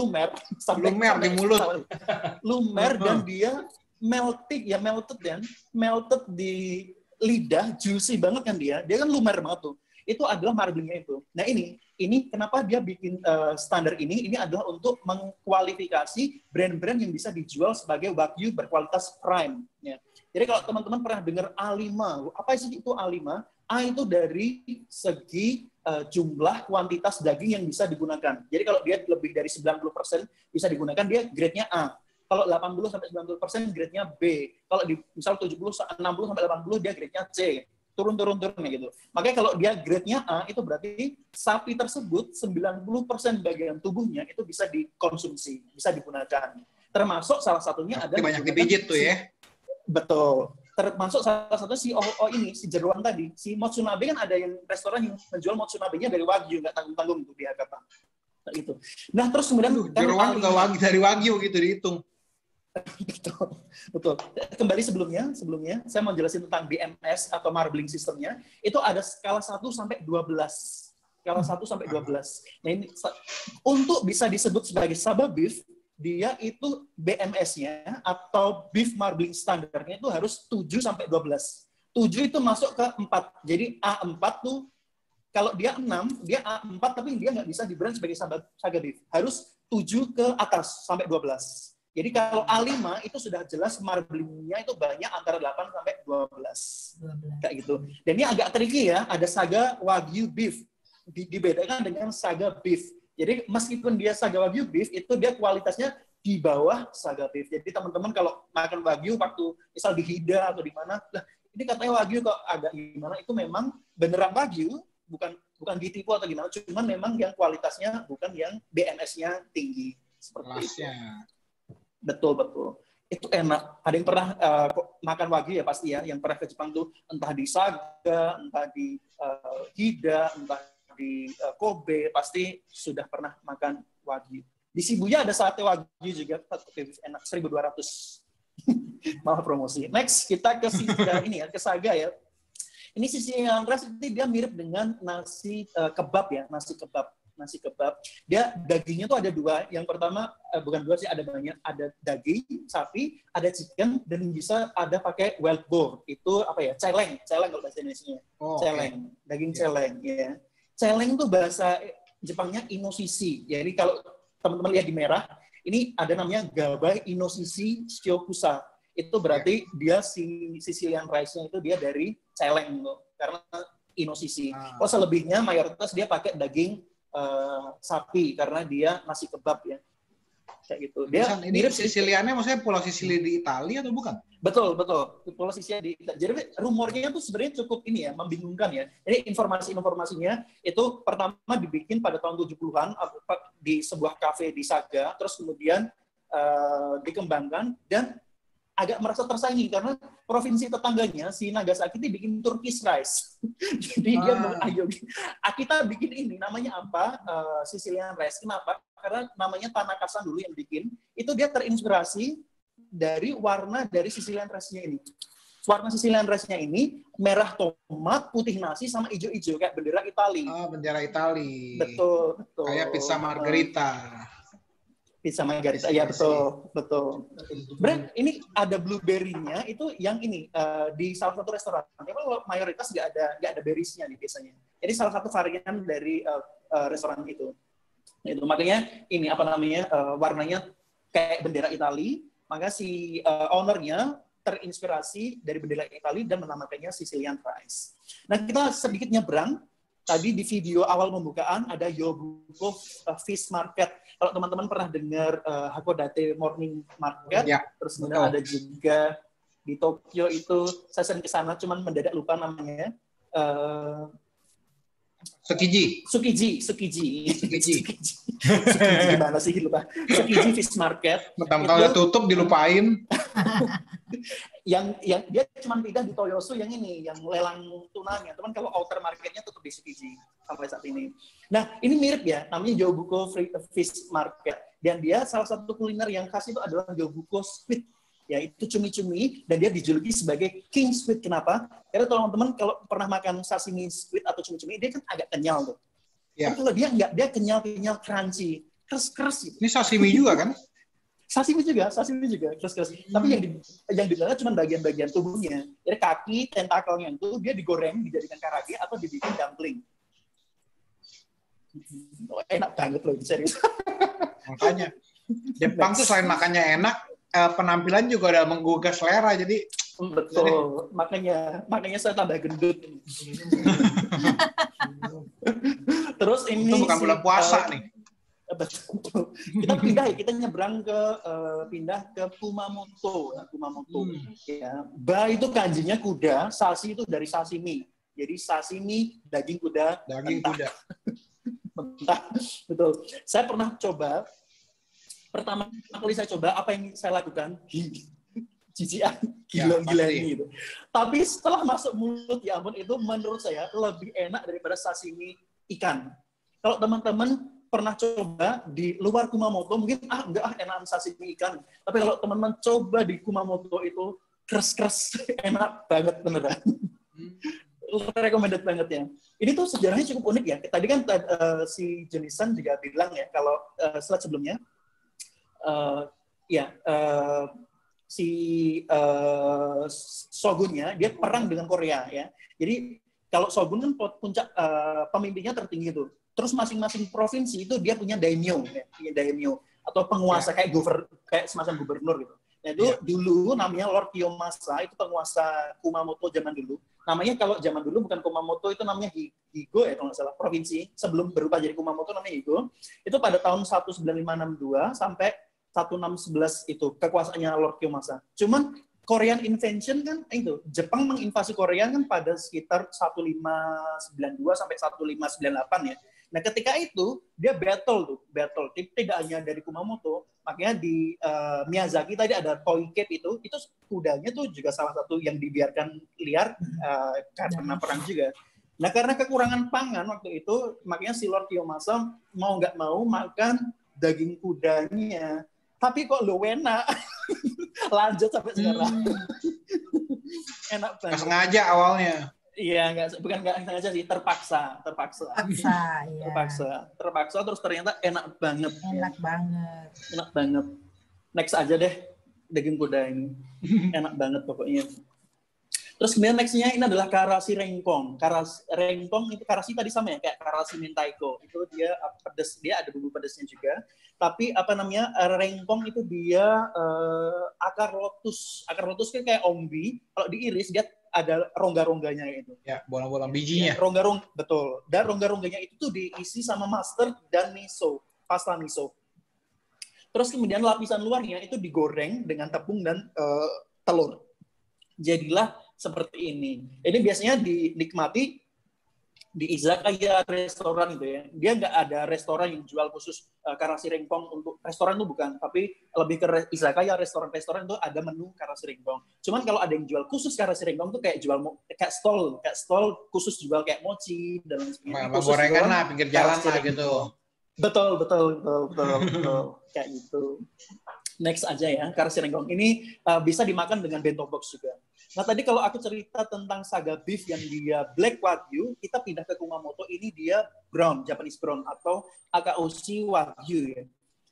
Lumer dan dia melted di lidah, juicy banget kan dia kan lumer banget tuh. Itu adalah marblingnya itu. Nah ini kenapa dia bikin standar ini adalah untuk mengkualifikasi brand-brand yang bisa dijual sebagai wagyu berkualitas prime. Ya. Jadi kalau teman-teman pernah dengar A5, apa sih itu A5? A itu dari segi jumlah kuantitas daging yang bisa digunakan. Jadi kalau dia lebih dari 90% bisa digunakan, dia grade-nya A. Kalau 80-90% grade-nya B. Kalau di misal 60-80 sampai 80 dia grade-nya C. Turun gitu. Makanya kalau dia grade-nya A itu berarti sapi tersebut 90% bagian tubuhnya itu bisa dikonsumsi, bisa digunakan. Termasuk salah satunya ada banyak dipijit tuh ya. Betul. Termasuk salah satu si si jeruan tadi, si Motsunabe kan ada yang restoran yang menjual Motsunabe-nya dari wagyu, nggak tanggung-tanggung tuh dia kata. Nah, itu. Nah, terus kemudian jeruan juga dari wagyu gitu dihitung. Betul. Kembali sebelumnya saya mau jelasin tentang BMS atau marbling sistemnya. Itu ada skala 1 sampai 12. Skala 1 sampai 12. Nah, ini untuk bisa disebut sebagai Saba beef, dia itu BMS-nya atau beef marbling standarnya itu harus 7 sampai 12. 7 itu masuk ke 4. Jadi A4 tuh kalau dia 6, dia A4 tapi dia nggak bisa di brand sebagai saga beef. Harus 7 ke atas sampai 12. Jadi kalau A5 itu sudah jelas marblingnya itu banyak antara 8 sampai 12. Kayak gitu. Dan ini agak tricky ya, ada Saga Wagyu beef. Dibedakan dengan Saga beef. Jadi meskipun dia Saga Wagyu beef, itu dia kualitasnya di bawah Saga beef. Jadi teman-teman kalau makan Wagyu waktu misal di Hida atau di mana, lah ini katanya Wagyu kok agak gimana, itu memang beneran Wagyu, bukan ditipu atau gimana, cuman memang yang kualitasnya bukan yang BNS-nya tinggi. Seperti itu. Betul. Itu enak. Ada yang pernah makan Wagyu ya pasti ya, yang pernah ke Jepang tuh entah di Saga, entah di Hida, entah di Kobe, pasti sudah pernah makan Wagyu. Di Shibuya ada sate Wagyu juga, enak, 1.200. Malah promosi. Next, kita ke ke Saga ya. Ini Sicilian rice dia mirip dengan nasi kebab ya, nasi kebab. Dia dagingnya tuh ada dua. Yang pertama bukan dua sih, ada banyak. Ada daging sapi, ada chicken, dan bisa ada pakai wild boar. Itu apa ya? Celeng kalau bahasa Indonesia. Celeng, daging celeng ya. Celeng tuh bahasa Jepangnya inoshishi. Jadi kalau teman-teman lihat di merah, ini ada namanya Gabai Inoshishi Shiokusa. Itu berarti dia Sicilian rice-nya itu dia dari celeng loh, karena inoshishi. Kalau selebihnya mayoritas dia pakai daging sapi karena dia nasi kebab ya. Kayak gitu. Dia ini Siciliannya maksudnya Pulau Sicily di Italia atau bukan? Betul. Pulau Sicily di Italia. Jadi rumornya tuh sebenarnya cukup ini ya, membingungkan ya. Jadi informasinya itu pertama dibikin pada tahun 70-an di sebuah kafe di Saga, terus kemudian dikembangkan dan agak merasa tersaingi karena provinsi tetangganya si Nagasaki itu bikin Turkish rice. Jadi dia bilang, ayo kita bikin ini namanya apa? Sicilian rice. Kenapa? Karena namanya Tanaka-san dulu yang bikin. Itu dia terinspirasi dari warna dari Sicilian rice-nya ini. Warna Sicilian rice-nya ini merah tomat, putih nasi sama hijau-hijau kayak bendera Itali. Bendera Itali. Betul. Kayak pizza margherita. Pizza margherita, ya betul. Brand ini ada blueberry-nya itu yang ini di salah satu restoran. Kalau mayoritas nggak ada berries-nya nih biasanya. Jadi salah satu varian dari restoran itu. Itu makanya ini apa namanya warnanya kayak bendera Itali. Maka si owner-nya terinspirasi dari bendera Itali dan menamakannya Sicilian rice. Nah kita sedikit nyebrang. Tadi di video awal pembukaan ada Yobuko Fish Market. Kalau teman-teman pernah dengar Hakodate Morning Market, ya, terus kemudian ada juga di Tokyo itu, saya sering ke sana, cuman mendadak lupa namanya. Tsukiji gimana sih lupa? Tsukiji Fish Market. Mentang-mentang tutup dilupain. yang dia cuma pindah di Toyosu yang ini, yang lelang tunanya. Teman kalau outer marketnya tutup di Tsukiji sampai saat ini. Nah, ini mirip ya, namanya Yobuko Fish Market. Dan dia salah satu kuliner yang khas itu adalah Yobuko Squid. Ya, itu cumi-cumi dan dia dijuluki sebagai King Squid. Kenapa? Karena teman-teman kalau pernah makan sashimi squid atau cumi-cumi, dia kan agak kenyal tuh. Ya. Tapi kalau dia enggak, dia kenyal-kenyal crunchy, keras-keras gitu. Ini sashimi juga kan? Sashimi juga, keras-keras. Tapi yang dilihat cuma bagian-bagian tubuhnya. Jadi kaki, tentakelnya itu dia digoreng, dijadikan karage atau dibikin dumpling. Enak banget loh, serius. Makanya Jepang tuh selain makannya enak, penampilan juga udah menggugah selera. Jadi betul. Makanya saya tambah gendut. Terus ini itu bukan bulan puasa nih. Betul. Kita nyebrang pindah ke Kumamoto. Ya. Ba itu kanjinya kuda, sasi itu dari sashimi. Jadi sashimi daging kuda. Mentah. Betul. Saya pernah coba. Pertama kali saya coba, apa yang saya lakukan? Cijian, gila-gila gitu. Tapi setelah masuk mulut, ya ampun, itu menurut saya lebih enak daripada sashimi ikan. Kalau teman-teman pernah coba di luar Kumamoto, mungkin enak sashimi ikan. Tapi kalau teman-teman coba di Kumamoto itu keras-keras, enak banget beneran. Recommended banget ya. Ini tuh sejarahnya cukup unik ya. Tadi kan si Junisan juga bilang ya, kalau slide sebelumnya, si shogunnya dia perang dengan Korea ya. Jadi kalau shogun kan puncak pemimpinnya tertinggi tuh. Terus masing-masing provinsi itu dia punya daimyo, ya, daimyo. atau penguasa kayak semacam gubernur gitu. Nah itu dulu namanya Lord Kiyomasa, itu penguasa Kumamoto zaman dulu. Namanya kalau zaman dulu bukan Kumamoto, itu namanya Higo ya kalau nggak salah, provinsi. Sebelum berubah jadi Kumamoto namanya Higo. Itu pada tahun 1562 sampai 1611 itu kekuasaannya Lord Kiyomasa. Cuman Korean invasion kan itu, Jepang menginvasi Korea kan pada sekitar 1592 sampai 1598 ya. Nah ketika itu dia battle. Tidak hanya dari Kumamoto, makanya di Miyazaki tadi ada toy cave itu kudanya tuh juga salah satu yang dibiarkan liar karena perang juga. Nah karena kekurangan pangan waktu itu, makanya si Lord Kiyomasa mau nggak mau makan daging kudanya. Tapi kok lu enak, lanjut sampai sekarang. Enak banget. Nggak sengaja awalnya. Iya, bukan nggak sengaja sih, terpaksa. Iya. Terpaksa terus ternyata enak banget. Enak banget. Next aja deh, daging kuda ini. Enak banget pokoknya. Terus kemudian next-nya ini adalah karasi rengkong. Rengkong itu karasi tadi sama ya, kayak karasi mentaiko. Itu dia pedas, dia ada bumbu pedasnya juga. Tapi rengkong itu dia akar lotus. Akar lotus kan kayak ombi. Kalau diiris dia ada rongga-rongganya itu. Ya, bolang-bolang bijinya. Ya, betul. Dan rongga-rongganya itu tuh diisi sama mustard dan miso, pasta miso. Terus kemudian lapisan luarnya itu digoreng dengan tepung dan telur. Jadilah seperti ini. Ini biasanya dinikmati di izakaya restoran gitu ya. Dia nggak ada restoran yang jual khusus karasi rengkong untuk restoran itu bukan, tapi lebih ke izakaya restoran itu ada menu karasi rengkong. Cuman kalau ada yang jual khusus karasi rengkong tuh kayak stall khusus jual kayak mochi dan lain sebagainya. Gorengan lah pinggir jalan lah gitu. Betul. Kayak gitu. Next aja ya, karasi rengkong. Ini bisa dimakan dengan bento box juga. Nah tadi kalau aku cerita tentang saga beef yang dia Black Wagyu, kita pindah ke Kumamoto, ini dia brown, Japanese brown atau Akaushi Wagyu ya.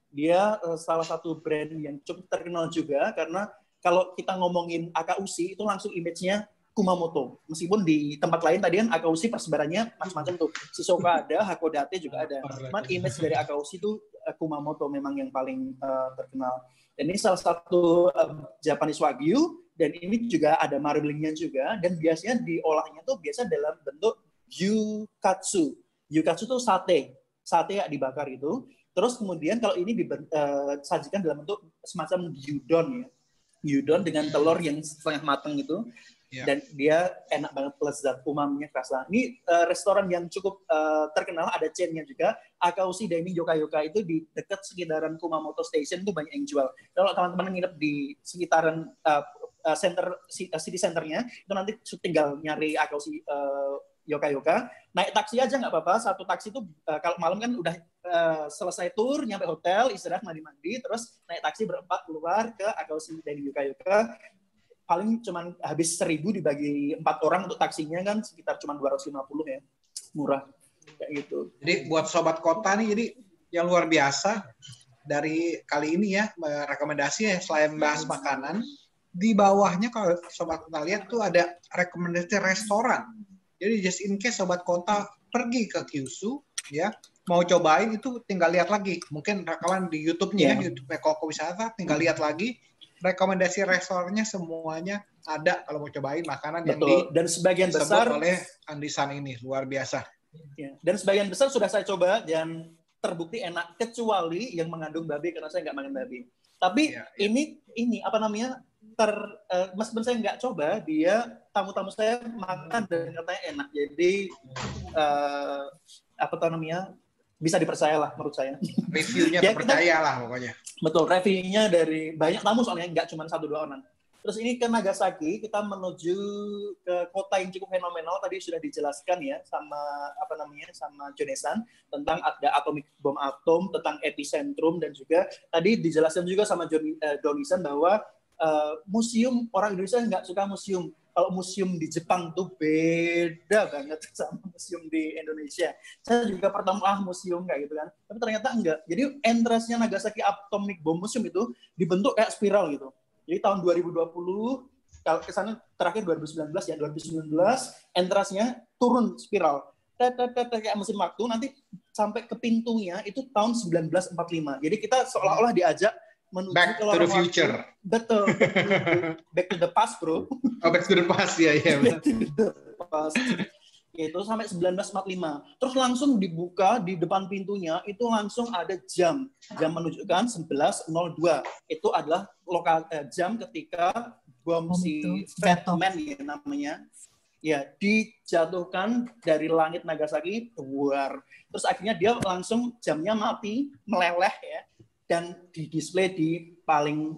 Dia salah satu brand yang cukup terkenal juga karena kalau kita ngomongin Akaushi itu langsung image-nya Kumamoto. Meskipun di tempat lain tadi kan Akaushi persebarannya macam-macam tuh. Shizuoka ada, Hakodate juga ada. Cuman image dari Akaushi itu Kumamoto memang yang paling terkenal. Dan ini salah satu Japanese Wagyu. Dan ini juga ada marblingnya juga, dan biasanya diolahnya tuh biasa dalam bentuk yukatsu. Yukatsu tuh sate yang dibakar itu. Terus kemudian kalau ini disajikan dalam bentuk semacam gyudon ya. Gyudon dengan telur yang setengah matang itu. Yeah. Dan dia enak banget, lezat, umaminya kerasa. Ini restoran yang cukup terkenal, ada chain-nya juga. Akaushi Daimi Yoka-Yoka itu di dekat sekitaran Kumamoto Station itu banyak yang jual. Kalau teman-teman nginep di sekitaran city centernya itu nanti tinggal nyari Akaushi Yoka-Yoka, naik taksi aja nggak apa-apa. Satu taksi itu kalau malam kan udah selesai tour, nyampe hotel, istirahat, mandi-mandi, terus naik taksi berempat keluar ke Akaushi dan Yoka-Yoka. Paling cuman habis 1.000 dibagi 4 orang untuk taksinya kan sekitar cuma 250 ya, murah kayak gitu. Jadi buat sobat kota nih, jadi yang luar biasa dari kali ini ya rekomendasi ya, selain bahas makanan. Di bawahnya kalau sobat kota lihat tuh ada rekomendasi restoran. Jadi just in case sobat kota pergi ke Kyushu ya, mau cobain itu tinggal lihat lagi. Mungkin rekaman di YouTube-nya ya, YouTube Koko Wisata, tinggal lihat lagi. Rekomendasi restorannya semuanya ada kalau mau cobain makanan. Betul. Yang dan sebagian besar oleh Andisan ini luar biasa. Ya. Dan sebagian besar sudah saya coba dan terbukti enak, kecuali yang mengandung babi karena saya nggak makan babi. Tapi ini apa namanya? Meskipun saya nggak coba, dia tamu-tamu saya makan dan katanya enak. Jadi apa namanya, bisa dipercaya lah menurut saya. Reviewnya terpercaya lah pokoknya. Betul, reviewnya dari banyak tamu soalnya, nggak cuma 1-2 orang. Terus ini ke Nagasaki, kita menuju ke kota yang cukup fenomenal. Tadi sudah dijelaskan ya sama apa namanya, sama Jonesan tentang ada atomic bom atom, tentang epicentrum, dan juga tadi dijelaskan juga sama Jonesan bahwa museum, orang Indonesia nggak suka museum. Kalau museum di Jepang tuh beda banget sama museum di Indonesia. Saya juga pertama museum kayak gitu kan, tapi ternyata enggak. Jadi entrance-nya Nagasaki Atomic Bomb Museum itu dibentuk kayak spiral gitu. Jadi tahun 2020, kalau ke sana terakhir 2019 ya, 2019 entrance-nya turun spiral. Kayak mesin waktu, nanti sampai ke pintunya itu tahun 1945. Jadi kita seolah-olah diajak menuju Back ke to the future. Betul. Back to the past, bro. Oh, back to the past ya. Back to the past. Itu sampai 1945. Terus langsung dibuka di depan pintunya itu langsung ada jam menunjukkan 11.02. Itu adalah jam ketika bom si Fat Man ya namanya. Ya, dijatuhkan dari langit Nagasaki keluar. Terus akhirnya dia langsung jamnya mati, meleleh ya, dan didisplay di paling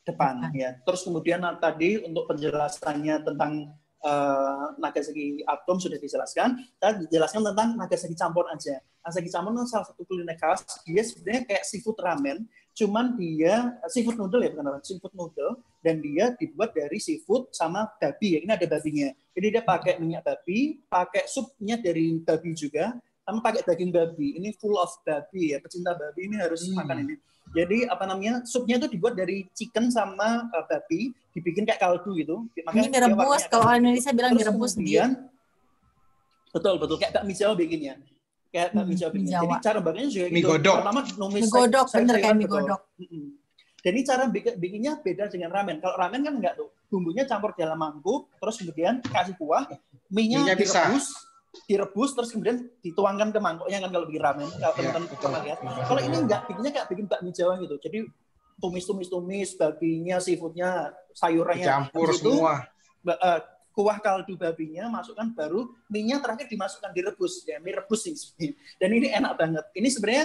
depan ya. Terus kemudian tadi untuk penjelasannya tentang Nagasaki atom sudah dijelaskan. Kita jelaskan tentang Nagasaki campur aja. Nagasaki campur itu salah satu kuliner khas. Dia sebenarnya kayak seafood ramen, cuman dia seafood noodle ya, bukan seafood noodle, dan dia dibuat dari seafood sama babi ya. Ini ada babinya. Jadi dia pakai minyak babi, pakai supnya dari babi juga, sama pakai daging babi. Ini full of babi ya. Pecinta babi ini harus makan ini. Jadi supnya itu dibuat dari chicken sama babi, dibikin kayak kaldu gitu. Ini direbus, kalau orang Indonesia bilang direbus betul kayak bakmi Jawa bikinnya. Kayak bakmi Jawa bikinnya. Jadi cara bikinnya juga gitu. Pertama mie godok, bener kayak mie godok. Dan ini cara bikinnya beda dengan ramen. Kalau ramen kan enggak tuh. Bumbunya campur dalam mangkuk, terus kemudian kasih kuah, mie-nya direbus terus kemudian dituangkan ke mangkoknya kan kalau bikin ramen. Kalau teman-teman pernah lihat. Kalau ini enggak, bikinnya kayak bikin bakmi Jawa gitu. Jadi tumis babinya, seafoodnya, sayurannya campur semua. Kuah kaldu babinya masukkan, baru mie-nya terakhir dimasukkan direbus ya, mie rebus ini. Dan ini enak banget. Ini sebenarnya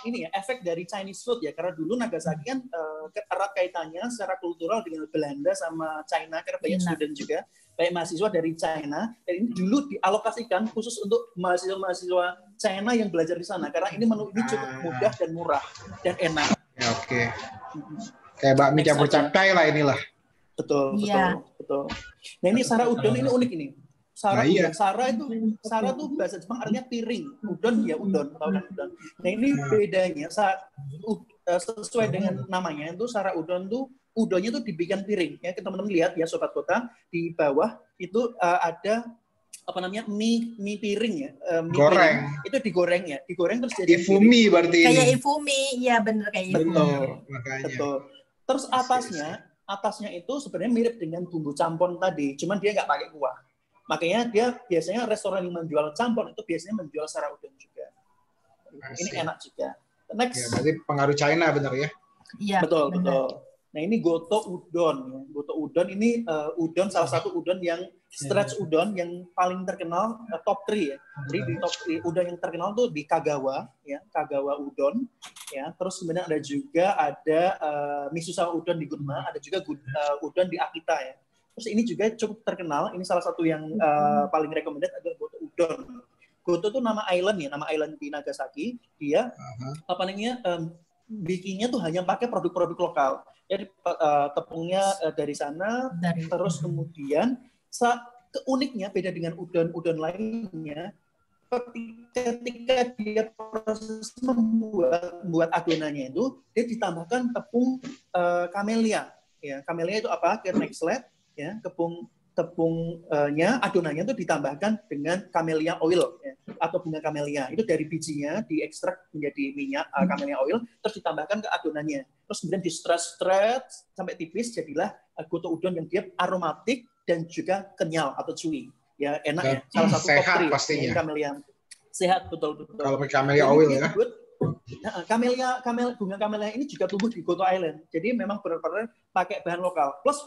ini ya efek dari Chinese food ya, karena dulu Nagasaki kan erat kaitannya secara kultural dengan Belanda sama China, karena banyak student juga, banyak mahasiswa dari China, dan ini dulu dialokasikan khusus untuk mahasiswa China yang belajar di sana, karena ini menu ini cukup mudah dan murah dan enak. Ya, oke. Kayak bakmi campur capcay lah inilah. Betul. Nah ini Sara udon ini unik ini. Sara itu bahasa Jepang artinya piring. Udon ya udon, tahu kan udon. Nah ini bedanya sesuai dengan namanya itu Sara udon tuh udonnya tuh dibikin piring ya. Teman-teman lihat ya sobat kota, di bawah itu ada apa namanya mie piring ya, mie goreng piring. Itu digoreng terus jadi ifumi berarti ini. Kayak ifumi, iya bener kayak ifumi. Betul. Terus atasnya itu sebenarnya mirip dengan bumbu campur tadi, cuman dia nggak pakai kuah. Makanya dia biasanya restoran yang menjual campur itu biasanya menjual Sara udon juga. Ini enak juga. Next. Ya, berarti pengaruh China benar ya? Iya. Betul. Nah ini goto udon. Goto udon ini udon salah satu udon yang stretch udon yang paling terkenal top 3 ya. Jadi di top 3 udon yang terkenal tuh di Kagawa ya, Kagawa udon ya. Terus kemudian ada Misusawa udon di Gunma, ada juga udon di Akita ya. Terus ini juga cukup terkenal, ini salah satu yang paling recommended adalah goto udon. Goto itu nama island di Nagasaki. Dia apa namanya bikinnya tuh hanya pakai produk-produk lokal. Jadi tepungnya dari sana, terus kemudian uniknya beda dengan udon lainnya, ketika dia proses membuat adonannya itu, dia ditambahkan tepung camellia. Ya, camellia itu apa? Kernexlet, ya, tepungnya adonannya itu ditambahkan dengan camellia oil ya, atau bunga camellia. Itu dari bijinya diekstrak menjadi minyak camellia oil, terus ditambahkan ke adonannya. Terus kemudian di stretch sampai tipis, jadilah goto udon yang dia aromatik dan juga kenyal atau chewy. Ya, enak ya. Salah satu top 3 pastinya. Camellia. Sehat betul. Kalau pakai camellia oil ya. Bunga camellia ini juga tumbuh di Goto Island. Jadi memang benar-benar pakai bahan lokal. Plus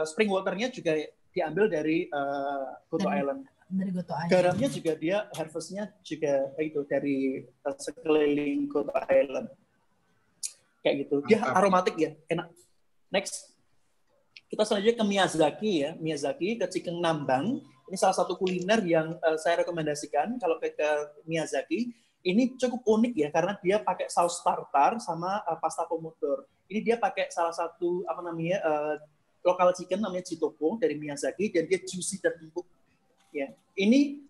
spring waternya juga diambil dari Goto Island. Dari Goto Island. Garamnya juga dia harvestnya juga itu dari sekeliling Goto Island. Kayak gitu. Dia aromatik ya, enak. Next. Kita selanjutnya ke Miyazaki ya. Miyazaki ke Chicken Nambang. Ini salah satu kuliner yang saya rekomendasikan kalau ke Miyazaki. Ini cukup unik ya karena dia pakai saus tartar sama pasta pomodoro. Ini dia pakai salah satu lokal chicken namanya Chitoko dari Miyazaki dan dia juicy dan empuk. Ya, ini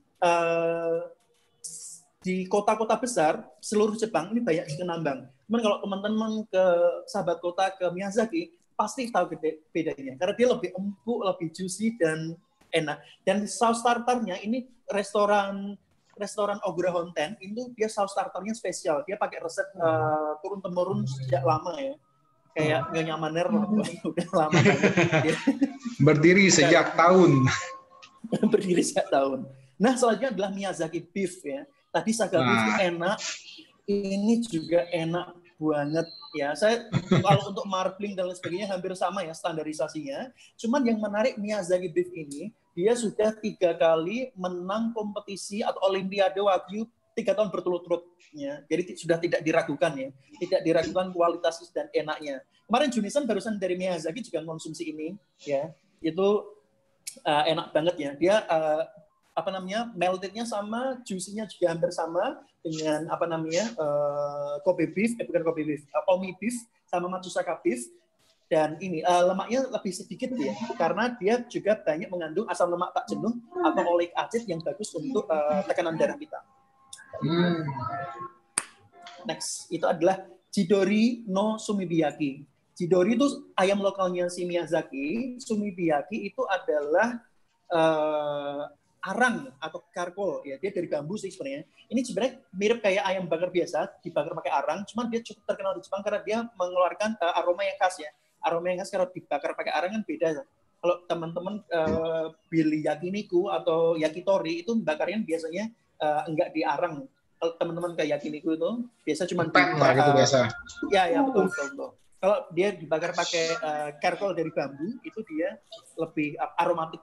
di kota-kota besar seluruh Jepang ini banyak chicken nambang. Cuman kalau teman-teman ke sahabat kota ke Miyazaki pasti tahu bedanya karena dia lebih empuk, lebih juicy dan enak. Dan saus tartarnya ini restoran restoran Ogura Honten itu dia saus tartarnya spesial. Dia pakai resep turun temurun sejak lama ya. Kayak Nyonya Maner udah lama banget. Berdiri sejak tahun. Berdiri sejak tahun. Nah, selanjutnya adalah Miyazaki beef ya. Tadi Saga beef itu enak. Ini juga enak banget ya. Saya kalau untuk marbling dan lain sebagainya hampir sama ya standarisasinya. Cuman yang menarik Miyazaki beef ini, dia sudah 3 kali menang kompetisi atau Olimpiade Wagyu 3 tahun berturut-turut ya. Jadi sudah tidak diragukan ya. Tidak diragukan kualitas dan enaknya. Kemarin Junisan barusan dari Miyazaki juga konsumsi ini ya. Itu enak banget ya. Dia meltednya sama, juicy-nya juga hampir sama dengan Kobe beef, bukan Kobe beef, Omi beef sama Matsusaka beef. Dan ini lemaknya lebih sedikit ya, karena dia juga banyak mengandung asam lemak tak jenuh atau oleic acid yang bagus untuk tekanan darah kita. Next, itu adalah Jidori no Sumibiyaki. Jidori itu ayam lokalnya si Miyazaki. Sumibiyaki itu adalah arang atau karkol ya, dia dari bambu sih sebenarnya. Ini sebenarnya mirip kayak ayam bakar biasa, dibakar pakai arang, cuman dia cukup terkenal di Jepang karena dia mengeluarkan aroma yang khas ya. Aroma yang khas kalau dibakar pakai arang kan beda. Kalau teman-teman beli yakiniku atau yakitori itu bakarnya biasanya enggak di arang. Kalau teman-teman kayak yakiniku itu biasa cuma dibakar gitu biasa. Ya betul. Kalau dia dibakar pakai karkol dari bambu itu dia lebih aromatik.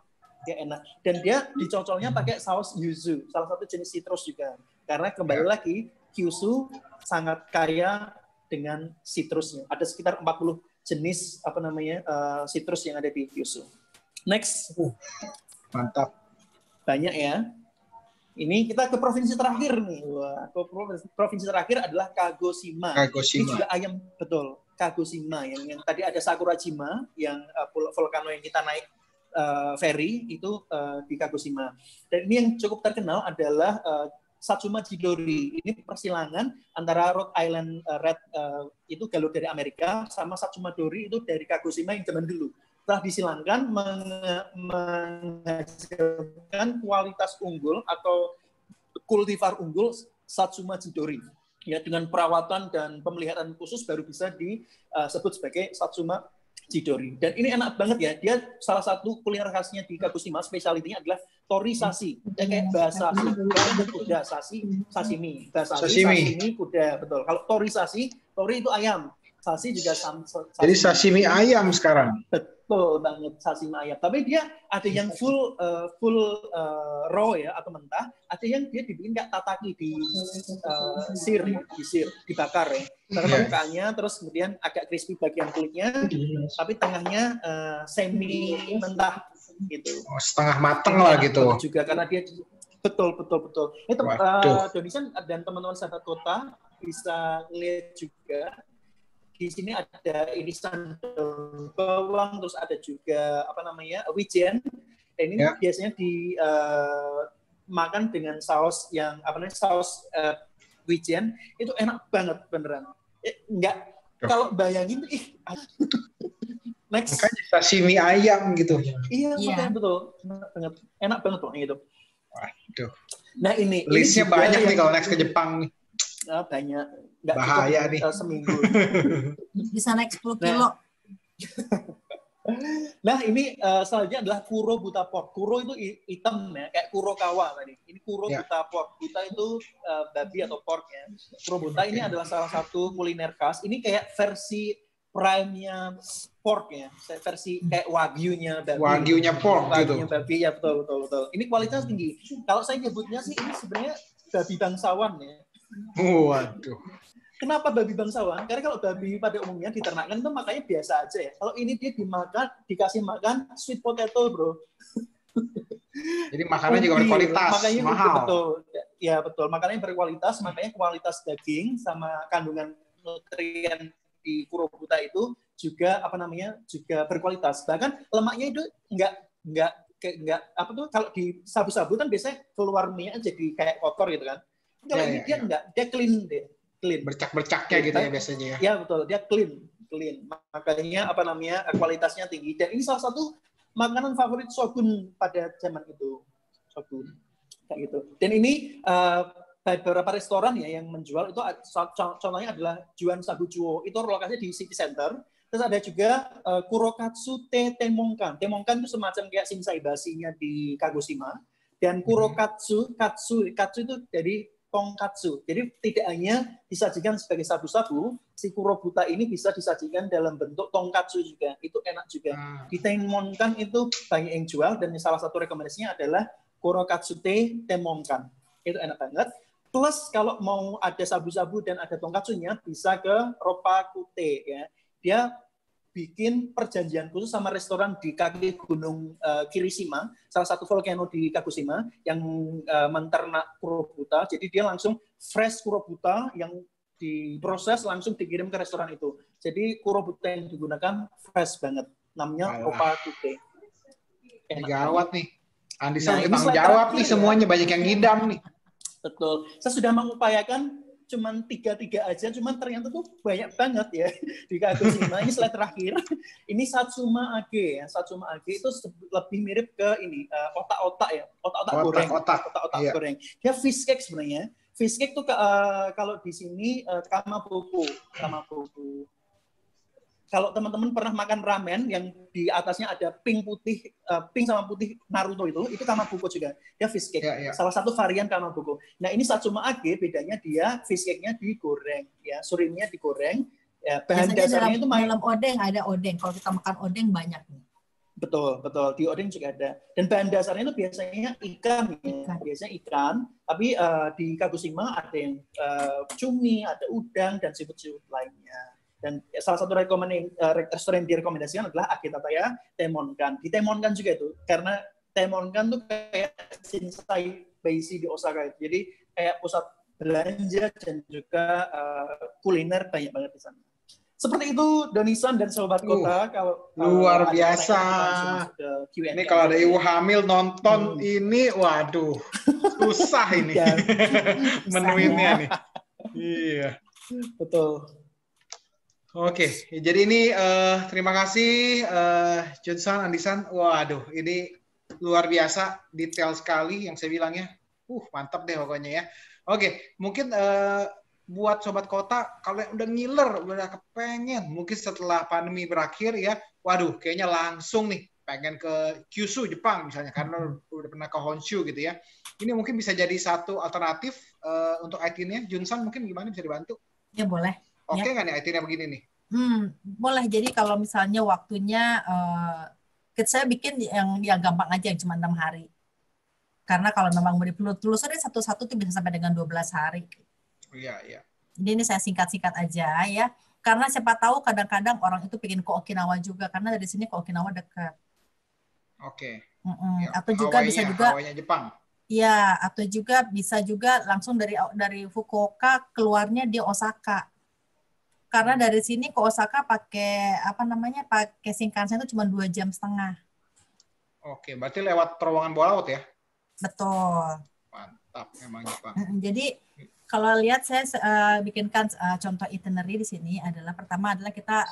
Dia enak, dan dia dicocolnya pakai saus yuzu, salah satu jenis citrus juga, karena kembali lagi Kyushu sangat kaya dengan citrusnya, ada sekitar 40 jenis citrus yang ada di Kyushu. Next, mantap, banyak ya. Ini kita ke provinsi terakhir nih. Wah, provinsi terakhir adalah Kagoshima. Ini juga ayam, betul, Kagoshima yang tadi ada Sakurajima yang volcano yang kita naik ferry itu di Kagoshima. Dan ini yang cukup terkenal adalah Satsuma Jidori. Ini persilangan antara Rhode Island Red itu galur dari Amerika sama Satsuma Dori itu dari Kagoshima yang zaman dulu. Setelah disilangkan menghasilkan kualitas unggul atau kultivar unggul Satsuma Jidori. Ya, dengan perawatan dan pemeliharaan khusus baru bisa disebut sebagai Satsuma Jidori. Dan ini enak banget ya. Dia salah satu kuliner khasnya di Kagoshima, spesialitinya adalah tori sashi. Ya, kayak bahasa kuda sashimi. Sashimi kuda, betul. Kalau tori sashi, tori itu ayam. Sashi juga sashimi. Jadi sashimi ayam sekarang. Betul banget, sashimi ayam. Tapi dia ada yang full raw ya atau mentah, ada yang dia dibikin kayak tataki di sir, dibakar ya. Permukaannya terus kemudian agak crispy bagian kulitnya, tapi tengahnya semi mentah gitu. Oh, setengah matang lah gitu. Juga karena dia betul. Itu Donisan dan teman-teman sahabat kota bisa lihat juga. Di sini ada irisan bawang, terus ada juga wijen. Dan ini biasanya dimakan dengan saus yang saus wijen. Itu enak banget beneran. Enggak, kalau bayangin next. Makanya sashimi ayam gitu. Iya. Betul. Enak banget loh gitu. Waduh. Nah ini listnya banyak nih kalau next ke Jepang nih. Banyak. Nggak bahaya cukup, nih. Seminggu. Bisa naik 10 kilo. Nah ini selanjutnya adalah kuro buta pork. Kuro itu hitam ya, kayak Kurokawa tadi. Ini kuro buta pork. Buta itu babi atau pork ya. Kuro buta ini adalah salah satu kuliner khas. Ini kayak versi prime-nya pork ya. Versi kayak wagyunya babi. Wagyunya pork gitu. Wagyunya babi ya, betul. Ini kualitas tinggi. Kalau saya nyebutnya sih ini sebenarnya babi bangsawan ya. Waduh. Kenapa babi bangsawan? Karena kalau babi pada umumnya diternakkan itu makanya biasa aja ya. Kalau ini dia dikasih makan sweet potato, bro. Jadi makanannya juga berkualitas, makanya mahal. Betul. Ya betul, makanannya berkualitas, makanya kualitas daging sama kandungan nutrien di kuro buta itu juga juga berkualitas. Bahkan lemaknya itu enggak kalau di sabu-sabu kan biasanya keluar minyak jadi kayak kotor gitu kan. Kalau ini dia enggak, dia clean deh. Bercak-bercaknya gitu ya biasanya ya. Ya betul, dia clean. Makanya kualitasnya tinggi. Dan ini salah satu makanan favorit Shogun pada zaman itu. Shogun. kayak gitu. Dan ini beberapa restoran ya yang menjual itu, contohnya adalah Juan Sabujuo, itu lokasinya di City Center. Terus ada juga Kurokatsu Temongkan. Temongkan itu semacam kayak Shinsai Bashi-nya di Kagoshima. Dan Kurokatsu, katsu itu dari tonkatsu. Jadi tidak hanya disajikan sebagai sabu-sabu, si kurobuta ini bisa disajikan dalam bentuk tonkatsu juga. Itu enak juga. Di Tenmonkan itu banyak yang jual, dan salah satu rekomendasinya adalah Kurokatsu Temongkan. Itu enak banget. Plus kalau mau ada sabu-sabu dan ada tonkatsunya, bisa ke Ropakute ya. Dia bikin perjanjian khusus sama restoran di kaki gunung Kirishima, salah satu volcano di Kagoshima yang menternak kurobuta. Jadi dia langsung fresh kurobuta yang diproses langsung dikirim ke restoran itu. Jadi kurobuta yang digunakan fresh banget. Namanya Ropakute. Gawat nih. Andisan Nah, tanggung jawab nih semuanya, banyak yang ngidam nih. Betul. Saya sudah mengupayakan cuman 3 aja, cuman ternyata tuh banyak banget ya di Kagoshima. Ini slide terakhir. Ini Satsuma Age ya. Satsuma Age itu lebih mirip ke ini otak-otak ya, otak-otak goreng. Otak-otak goreng. Dia fish cake sebenarnya. Fish cake tuh kalau di sini kamabuku. Kalau teman-teman pernah makan ramen yang di atasnya ada pink sama putih Naruto itu kamabuko juga. Dia fish cake. Salah satu varian kamabuko. Nah, ini Satsuma Age bedanya dia fish cake-nya digoreng ya, suriminya digoreng. Ya, bahan dasarnya itu dalam odeng ada odeng. Kalau kita makan odeng banyak nih. Betul. Di odeng juga ada. Dan bahan dasarnya itu biasanya ikan ya. Biasanya ikan, tapi di Kagoshima ada yang cumi, ada udang dan seafood lainnya. Dan salah satu restoran yang direkomendasikan adalah Agetataya Temmonkan. Di Temmonkan juga itu, karena Temmonkan tuh kayak Shinsai Bashi di Osaka itu. Jadi kayak pusat belanja dan juga kuliner banyak banget di sana. Seperti itu, Donisan dan Sobat Kota. Kalau luar biasa. Ini kalau ada ibu hamil nonton ini, waduh, susah ini menuinnya nih. Iya. Betul. Oke, jadi ini terima kasih Junsan, Andisan. Waduh, ini luar biasa, detail sekali yang saya bilangnya. Mantap deh pokoknya ya. Oke, mungkin buat Sobat Kota, kalau yang udah ngiler, udah kepengen, mungkin setelah pandemi berakhir ya, waduh, kayaknya langsung nih, pengen ke Kyushu, Jepang misalnya, karena udah pernah ke Honshu gitu ya. Ini mungkin bisa jadi satu alternatif untuk IT-nya. Junsan mungkin gimana, bisa dibantu? Ya boleh. Oke nggak nih IT-nya begini nih? Boleh. Jadi kalau misalnya waktunya, saya bikin yang gampang aja, yang cuma 6 hari. Karena kalau memang mau ditelusuri satu-satu tuh bisa sampai dengan 12 hari. Iya. Jadi ini saya singkat-singkat aja ya. Karena siapa tahu kadang-kadang orang itu pengen ke Okinawa juga, karena dari sini ke Okinawa dekat. Oke. Ya, atau juga bisa juga Hawaiinya Jepang. Iya, atau juga bisa juga langsung dari Fukuoka keluarnya di Osaka. Karena dari sini ke Osaka pakai Shinkansen itu cuma 2,5 jam. Oke, berarti lewat terowongan bawah laut ya? Betul. Mantap, memang Jepang. Jadi kalau lihat saya bikinkan contoh itinerary di sini pertama adalah kita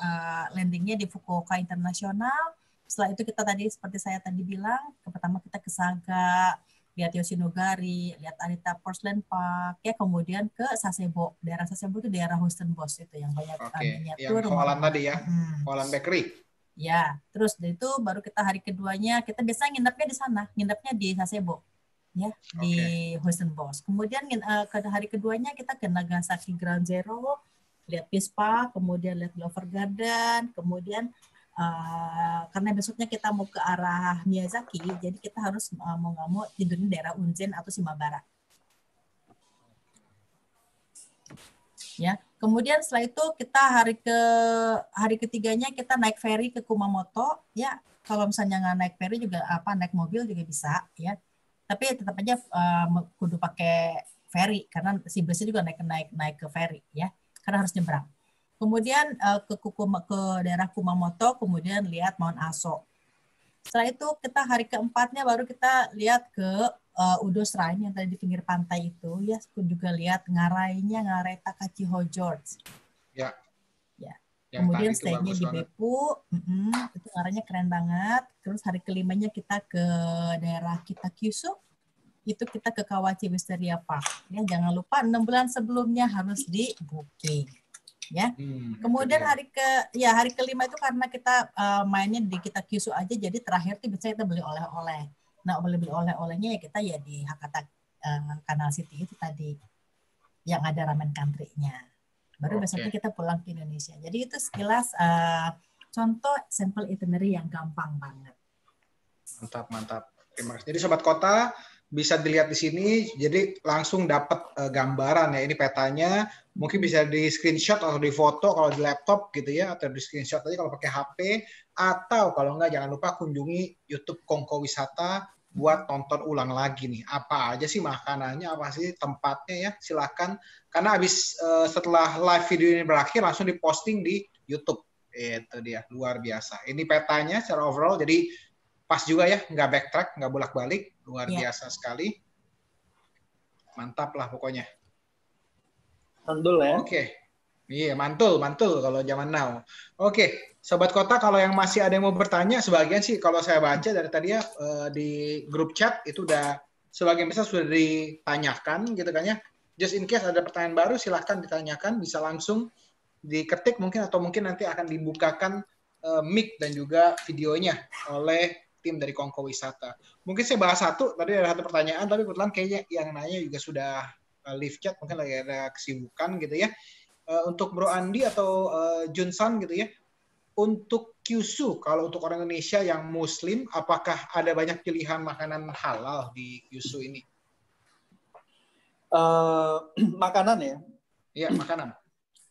landingnya di Fukuoka Internasional. Setelah itu kita seperti saya tadi bilang, pertama kita ke Saga, lihat Yoshinogari, lihat Arita Porcelain Park, ya kemudian ke Sasebo. Daerah Sasebo itu daerah Hustenbos itu yang banyak miniatur. Yang Holland tadi ya, Holland Bakery. Ya, terus dari itu baru kita hari keduanya kita biasa nginepnya di sana, nginepnya di Sasebo, ya di Hustenbos. Kemudian ke hari keduanya kita ke Nagasaki Ground Zero, lihat Peace Park, kemudian lihat Glover Garden, kemudian karena besoknya kita mau ke arah Miyazaki, jadi kita harus mau nggak mau tidur di daerah Unzen atau Shimabara. Ya, kemudian setelah itu kita hari ketiganya kita naik ferry ke Kumamoto. Ya, kalau misalnya nggak naik ferry juga naik mobil juga bisa, ya. Tapi tetap aja kudu pakai ferry karena si busnya juga naik ke ferry, ya, karena harus nyebrang. Kemudian ke daerah Kumamoto, kemudian lihat Mount Aso. Setelah itu kita hari keempatnya baru kita lihat ke Udo Shrine yang tadi di pinggir pantai itu, ya, juga lihat Ngarai Takachiho Gorge. Ya. Kemudian stay-nya di Beppu, itu ngarainya keren banget. Terus hari kelimanya kita ke daerah Kyushu. itu kita ke Kawachi Wisteria Park. Ya, jangan lupa 6 bulan sebelumnya harus di booking. Ya. Kemudian hari kelima itu karena kita mainnya di kita Kyushu aja, jadi terakhir tuh bisa kita beli oleh-oleh. Nah, beli oleh-olehnya ya kita ya di Hakata Canal City itu tadi yang ada ramen country-nya. Baru besoknya kita pulang ke Indonesia. Jadi itu sekilas contoh sampel itinerary yang gampang banget. Mantap. Terima kasih. Jadi Sobat Kota bisa dilihat di sini, jadi langsung dapat gambaran ya. Ini petanya, mungkin bisa di screenshot atau di foto kalau di laptop gitu ya, atau di screenshot aja kalau pakai HP, atau kalau enggak jangan lupa kunjungi YouTube Kongko Wisata buat tonton ulang lagi nih. Apa aja sih makanannya, apa sih tempatnya ya, silakan. Karena habis setelah live video ini berakhir langsung diposting di YouTube. Itu dia, luar biasa. Ini petanya secara overall, jadi pas juga ya, nggak backtrack, nggak bolak-balik, luar biasa sekali. Mantap lah pokoknya. Mantul ya. Oke. Iya, mantul kalau zaman now. Oke, Sobat Kota, kalau yang masih ada yang mau bertanya, sebagian sih kalau saya baca dari tadi ya di grup chat itu udah sebagian besar sudah ditanyakan gitu kan ya. Just in case ada pertanyaan baru silahkan ditanyakan, bisa langsung diketik mungkin atau mungkin nanti akan dibukakan mic dan juga videonya oleh tim dari Kongko Wisata. Mungkin saya bahas satu, tadi ada satu pertanyaan, tapi kebetulan kayaknya yang nanya juga sudah live chat, mungkin lagi ada kesibukan gitu ya. Untuk Bro Andi atau Junsan gitu ya, untuk Kyushu, kalau untuk orang Indonesia yang Muslim, apakah ada banyak pilihan makanan halal di Kyushu ini? Makanan ya? Iya, makanan.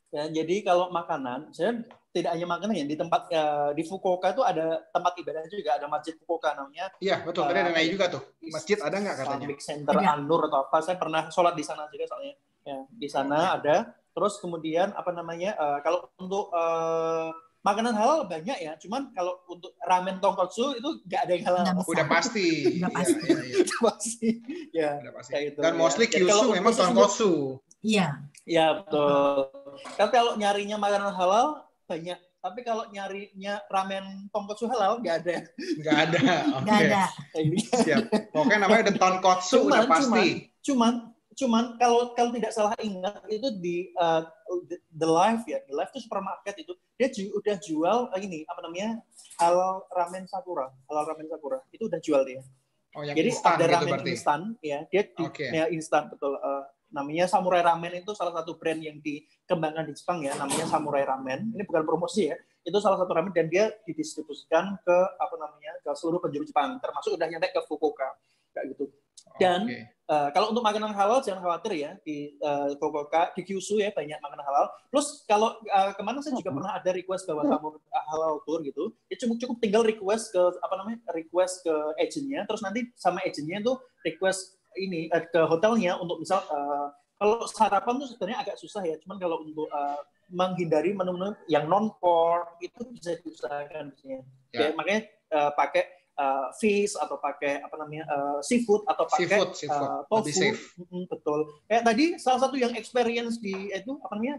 Ya, jadi kalau makanan, saya tidak hanya makanan ya, di tempat di Fukuoka itu ada tempat ibadah juga, ada Masjid Fukuoka namanya. Iya, betul. Tadi ada nanya juga tuh. Masjid ada nggak katanya? Islamic Center An-Nur atau apa. Saya pernah sholat di sana juga soalnya. Ya, di sana ada. Terus kemudian apa namanya? Kalau untuk makanan halal banyak ya. Cuman kalau untuk ramen tonkotsu itu nggak ada yang halal. Udah pasti. Udah pasti. Udah pasti. Ya. Udah pasti. Kayak itu, dan mostly ya. Kyushu memang tonkotsu. Iya. Ya betul. Tapi kalau nyarinya makanan halal banyak. Tapi kalau nyarinya ramen tonkotsu halal nggak ada. Nggak ada. Nggak ada. Siap. Pokoknya namanya the tonkotsu udah pasti. Cuman kalau tidak salah ingat itu di The Life ya. The Life itu supermarket itu dia udah jual ini apa namanya? Halal ramen sakura. Itu udah jual dia. Oh, yang jadi instan ada gitu ramen berarti. instan ya. Dia ya instan betul. Namanya Samurai Ramen, itu salah satu brand yang dikembangkan di Jepang ya, namanya Samurai Ramen. Ini bukan promosi ya, itu salah satu ramen dan dia didistribusikan ke ke seluruh penjuru Jepang, termasuk udah nyampe ke Fukuoka kayak gitu. Dan kalau untuk makanan halal jangan khawatir ya, di Fukuoka, di Kyushu ya banyak makanan halal. Plus kalau kemana saya juga pernah ada request bahwa kamu halal tour gitu, ya cukup tinggal request ke agentnya, terus nanti sama agentnya itu request ini ke hotelnya untuk misal kalau sarapan tuh sebenarnya agak susah ya, cuman kalau untuk menghindari menu-menu yang non pork itu bisa diusahakan biasanya. Ya, makanya pakai fish atau pakai seafood atau pakai tofu. Betul. Kayak tadi salah satu yang experience di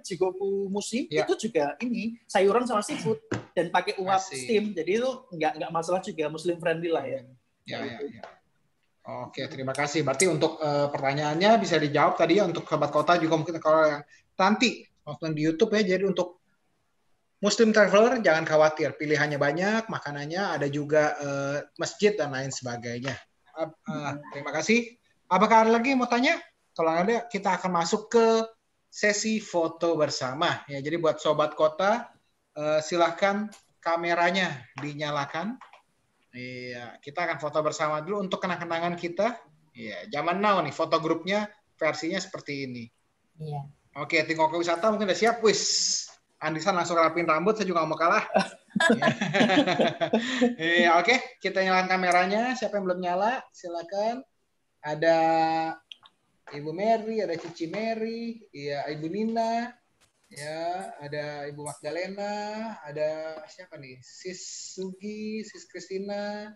Jigoku Mushi itu juga ini sayuran sama seafood dan pakai uap steam. Jadi itu nggak masalah juga, Muslim friendly lah ya. Ya. Oke, terima kasih. Berarti untuk pertanyaannya bisa dijawab tadi ya, untuk Sobat Kota juga mungkin kalau yang nanti nonton di YouTube ya. Jadi untuk Muslim traveler jangan khawatir, pilihannya banyak, makanannya ada juga masjid dan lain sebagainya. Terima kasih. Apakah ada lagi yang mau tanya? Kalau ada, kita akan masuk ke sesi foto bersama. Ya, jadi buat Sobat Kota, silahkan kameranya dinyalakan. Iya, kita akan foto bersama dulu untuk kenang-kenangan kita. Iya, zaman now nih, foto grupnya versinya seperti ini. Iya. Oke, tim Kongko Wisata mungkin udah siap. Wis, Andisan langsung rapin rambut, saya juga nggak mau kalah. Iya, oke, kita nyalakan kameranya. Siapa yang belum nyala, silakan. Ada Ibu Mary, ada Cici Mary, iya, Ibu Nina, ya, ada Ibu Magdalena, ada siapa nih? Sis Sugi, Sis Kristina,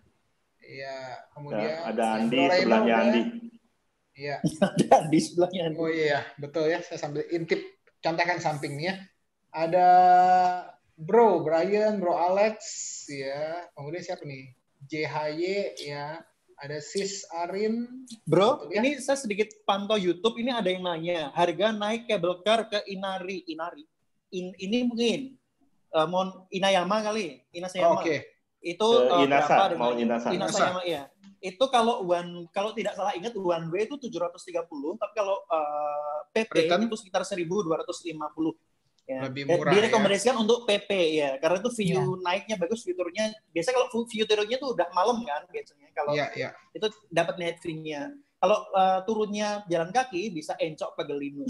ya, kemudian ada Andi sebelahnya Andi. Iya. Ada Andi sebelahnya Andi. Oh iya, betul ya. Saya sambil intip, contohkan sampingnya. Ada Brian, Bro Alex, ya. Kemudian siapa nih? JHY, ya. Ada Sis Arin. Bro, ini saya sedikit pantau YouTube, ini ada yang nanya, harga naik cable car ke Inari. Ini mungkin Inayama kali, Inasayama. Oke. Itu Inasa, berapa mau dengan Inasa. Inasayama ya. Itu kalau tidak salah ingat one way itu 730, tapi kalau PP itu sekitar 1.250. Ya. Lebih murah direkomendasikan untuk PP ya, karena itu view naiknya bagus, fiturnya. Biasanya kalau fiturnya tuh udah malam kan biasanya. Kalau itu dapat net view-nya. Kalau turunnya jalan kaki bisa encok Pegelinu.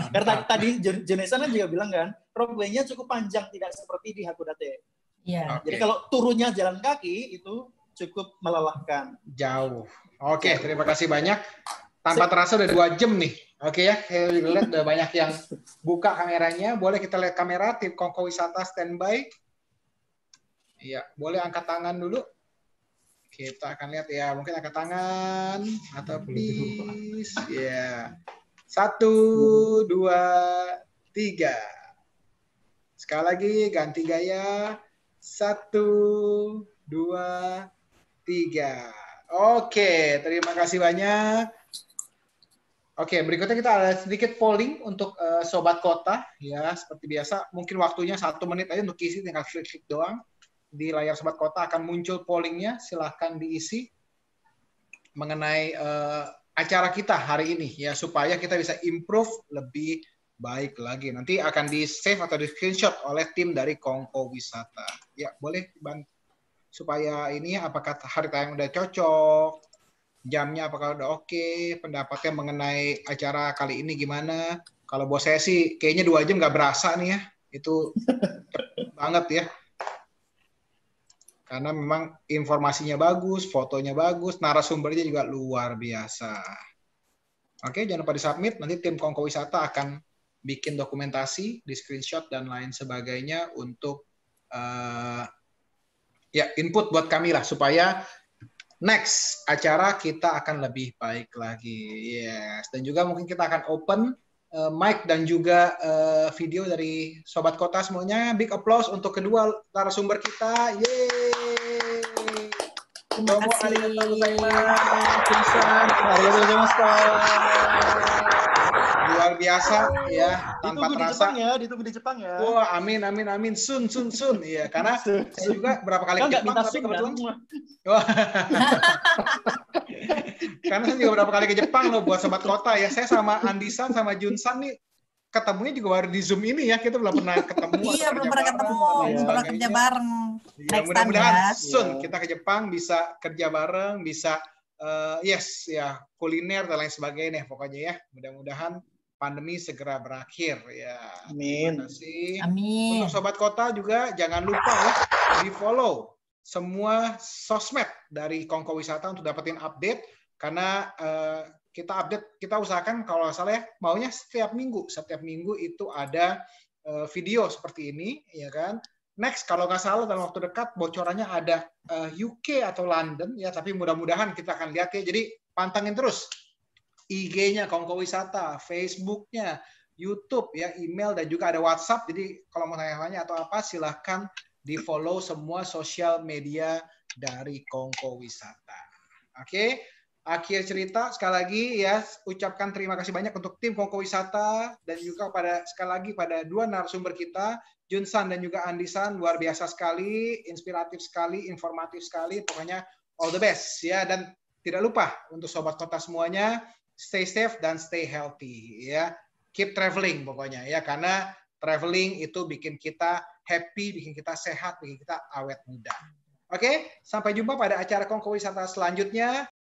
Karena tadi Jenesan juga bilang kan, roadway-nya cukup panjang, tidak seperti di Hakodate. Iya. Jadi kalau turunnya jalan kaki itu cukup melelahkan. Jauh. Oke, terima kasih banyak. Tanpa terasa udah 2 jam nih. Oke ya, saya lihat udah banyak yang buka kameranya. Boleh kita lihat kamera tim Kongko Wisata standby. Iya, boleh angkat tangan dulu. Kita akan lihat ya, mungkin angkat tangan atau please. Ya. 1, 2, 3. Sekali lagi ganti gaya. 1, 2, 3. Oke, terima kasih banyak. Oke, berikutnya kita ada sedikit polling untuk Sobat Kota. Ya, seperti biasa, mungkin waktunya 1 menit aja untuk isi, tinggal klik-klik doang. Di layar Sobat Kota akan muncul pollingnya, silahkan diisi mengenai acara kita hari ini, ya, supaya kita bisa improve lebih baik lagi. Nanti akan di-save atau di-screenshot oleh tim dari Kongko Wisata. Ya, boleh bantu supaya ini apakah hari tayang udah cocok, jamnya apakah udah oke, pendapatnya mengenai acara kali ini gimana. Kalau buat saya sih kayaknya 2 jam nggak berasa nih ya, itu banget ya. Karena memang informasinya bagus, fotonya bagus, narasumbernya juga luar biasa. Oke, jangan lupa di-submit, nanti tim Kongko Wisata akan bikin dokumentasi, di-screenshot dan lain sebagainya untuk ya input buat kami lah, supaya next acara kita akan lebih baik lagi. Yes. Dan juga mungkin kita akan open mic dan juga video dari Sobat Kota semuanya. Big applause untuk kedua narasumber kita. Yeay. Terima kasih. Luar biasa ya, tanpa terasa. Ditunggu di Jepang ya. Wah, amin. Sun. Iya, karena saya juga berapa kali ke Jepang, tapi kebetulan. Karena saya juga berapa kali ke Jepang loh buat Sobat Kota ya. Saya sama Andisan sama Junsan nih ketemunya juga baru di Zoom ini ya. Kita belum pernah ketemu. Iya, belum pernah ketemu, belum pernah kerja bareng. Ya, mudah-mudahan soon kita ke Jepang bisa kerja bareng, bisa yes ya, kuliner dan lain sebagainya pokoknya ya. Mudah-mudahan pandemi segera berakhir ya. Amin. Terima kasih. Amin. Untuk Sobat Kota juga jangan lupa ya di-follow semua sosmed dari Kongko Wisata untuk dapetin update, karena kita update, kita usahakan kalau nggak salah ya, maunya setiap minggu itu ada video seperti ini ya kan. Next kalau nggak salah dalam waktu dekat bocorannya ada UK atau London ya, tapi mudah-mudahan kita akan lihat ya. Jadi pantengin terus IG-nya Kongko Wisata, Facebook-nya, YouTube ya, email dan juga ada WhatsApp. Jadi kalau mau tanya-tanya atau apa silahkan di-follow semua sosial media dari Kongko Wisata. Oke, akhir cerita sekali lagi ya, ucapkan terima kasih banyak untuk tim Kongko Wisata dan juga sekali lagi pada 2 narasumber kita, Junsan dan juga Andisan, luar biasa sekali, inspiratif sekali, informatif sekali, pokoknya all the best ya. Dan tidak lupa untuk Sobat Kota semuanya, stay safe dan stay healthy ya. Keep traveling pokoknya ya, karena traveling itu bikin kita happy, bikin kita sehat, bikin kita awet muda. Oke, sampai jumpa pada acara Kongko Wisata selanjutnya.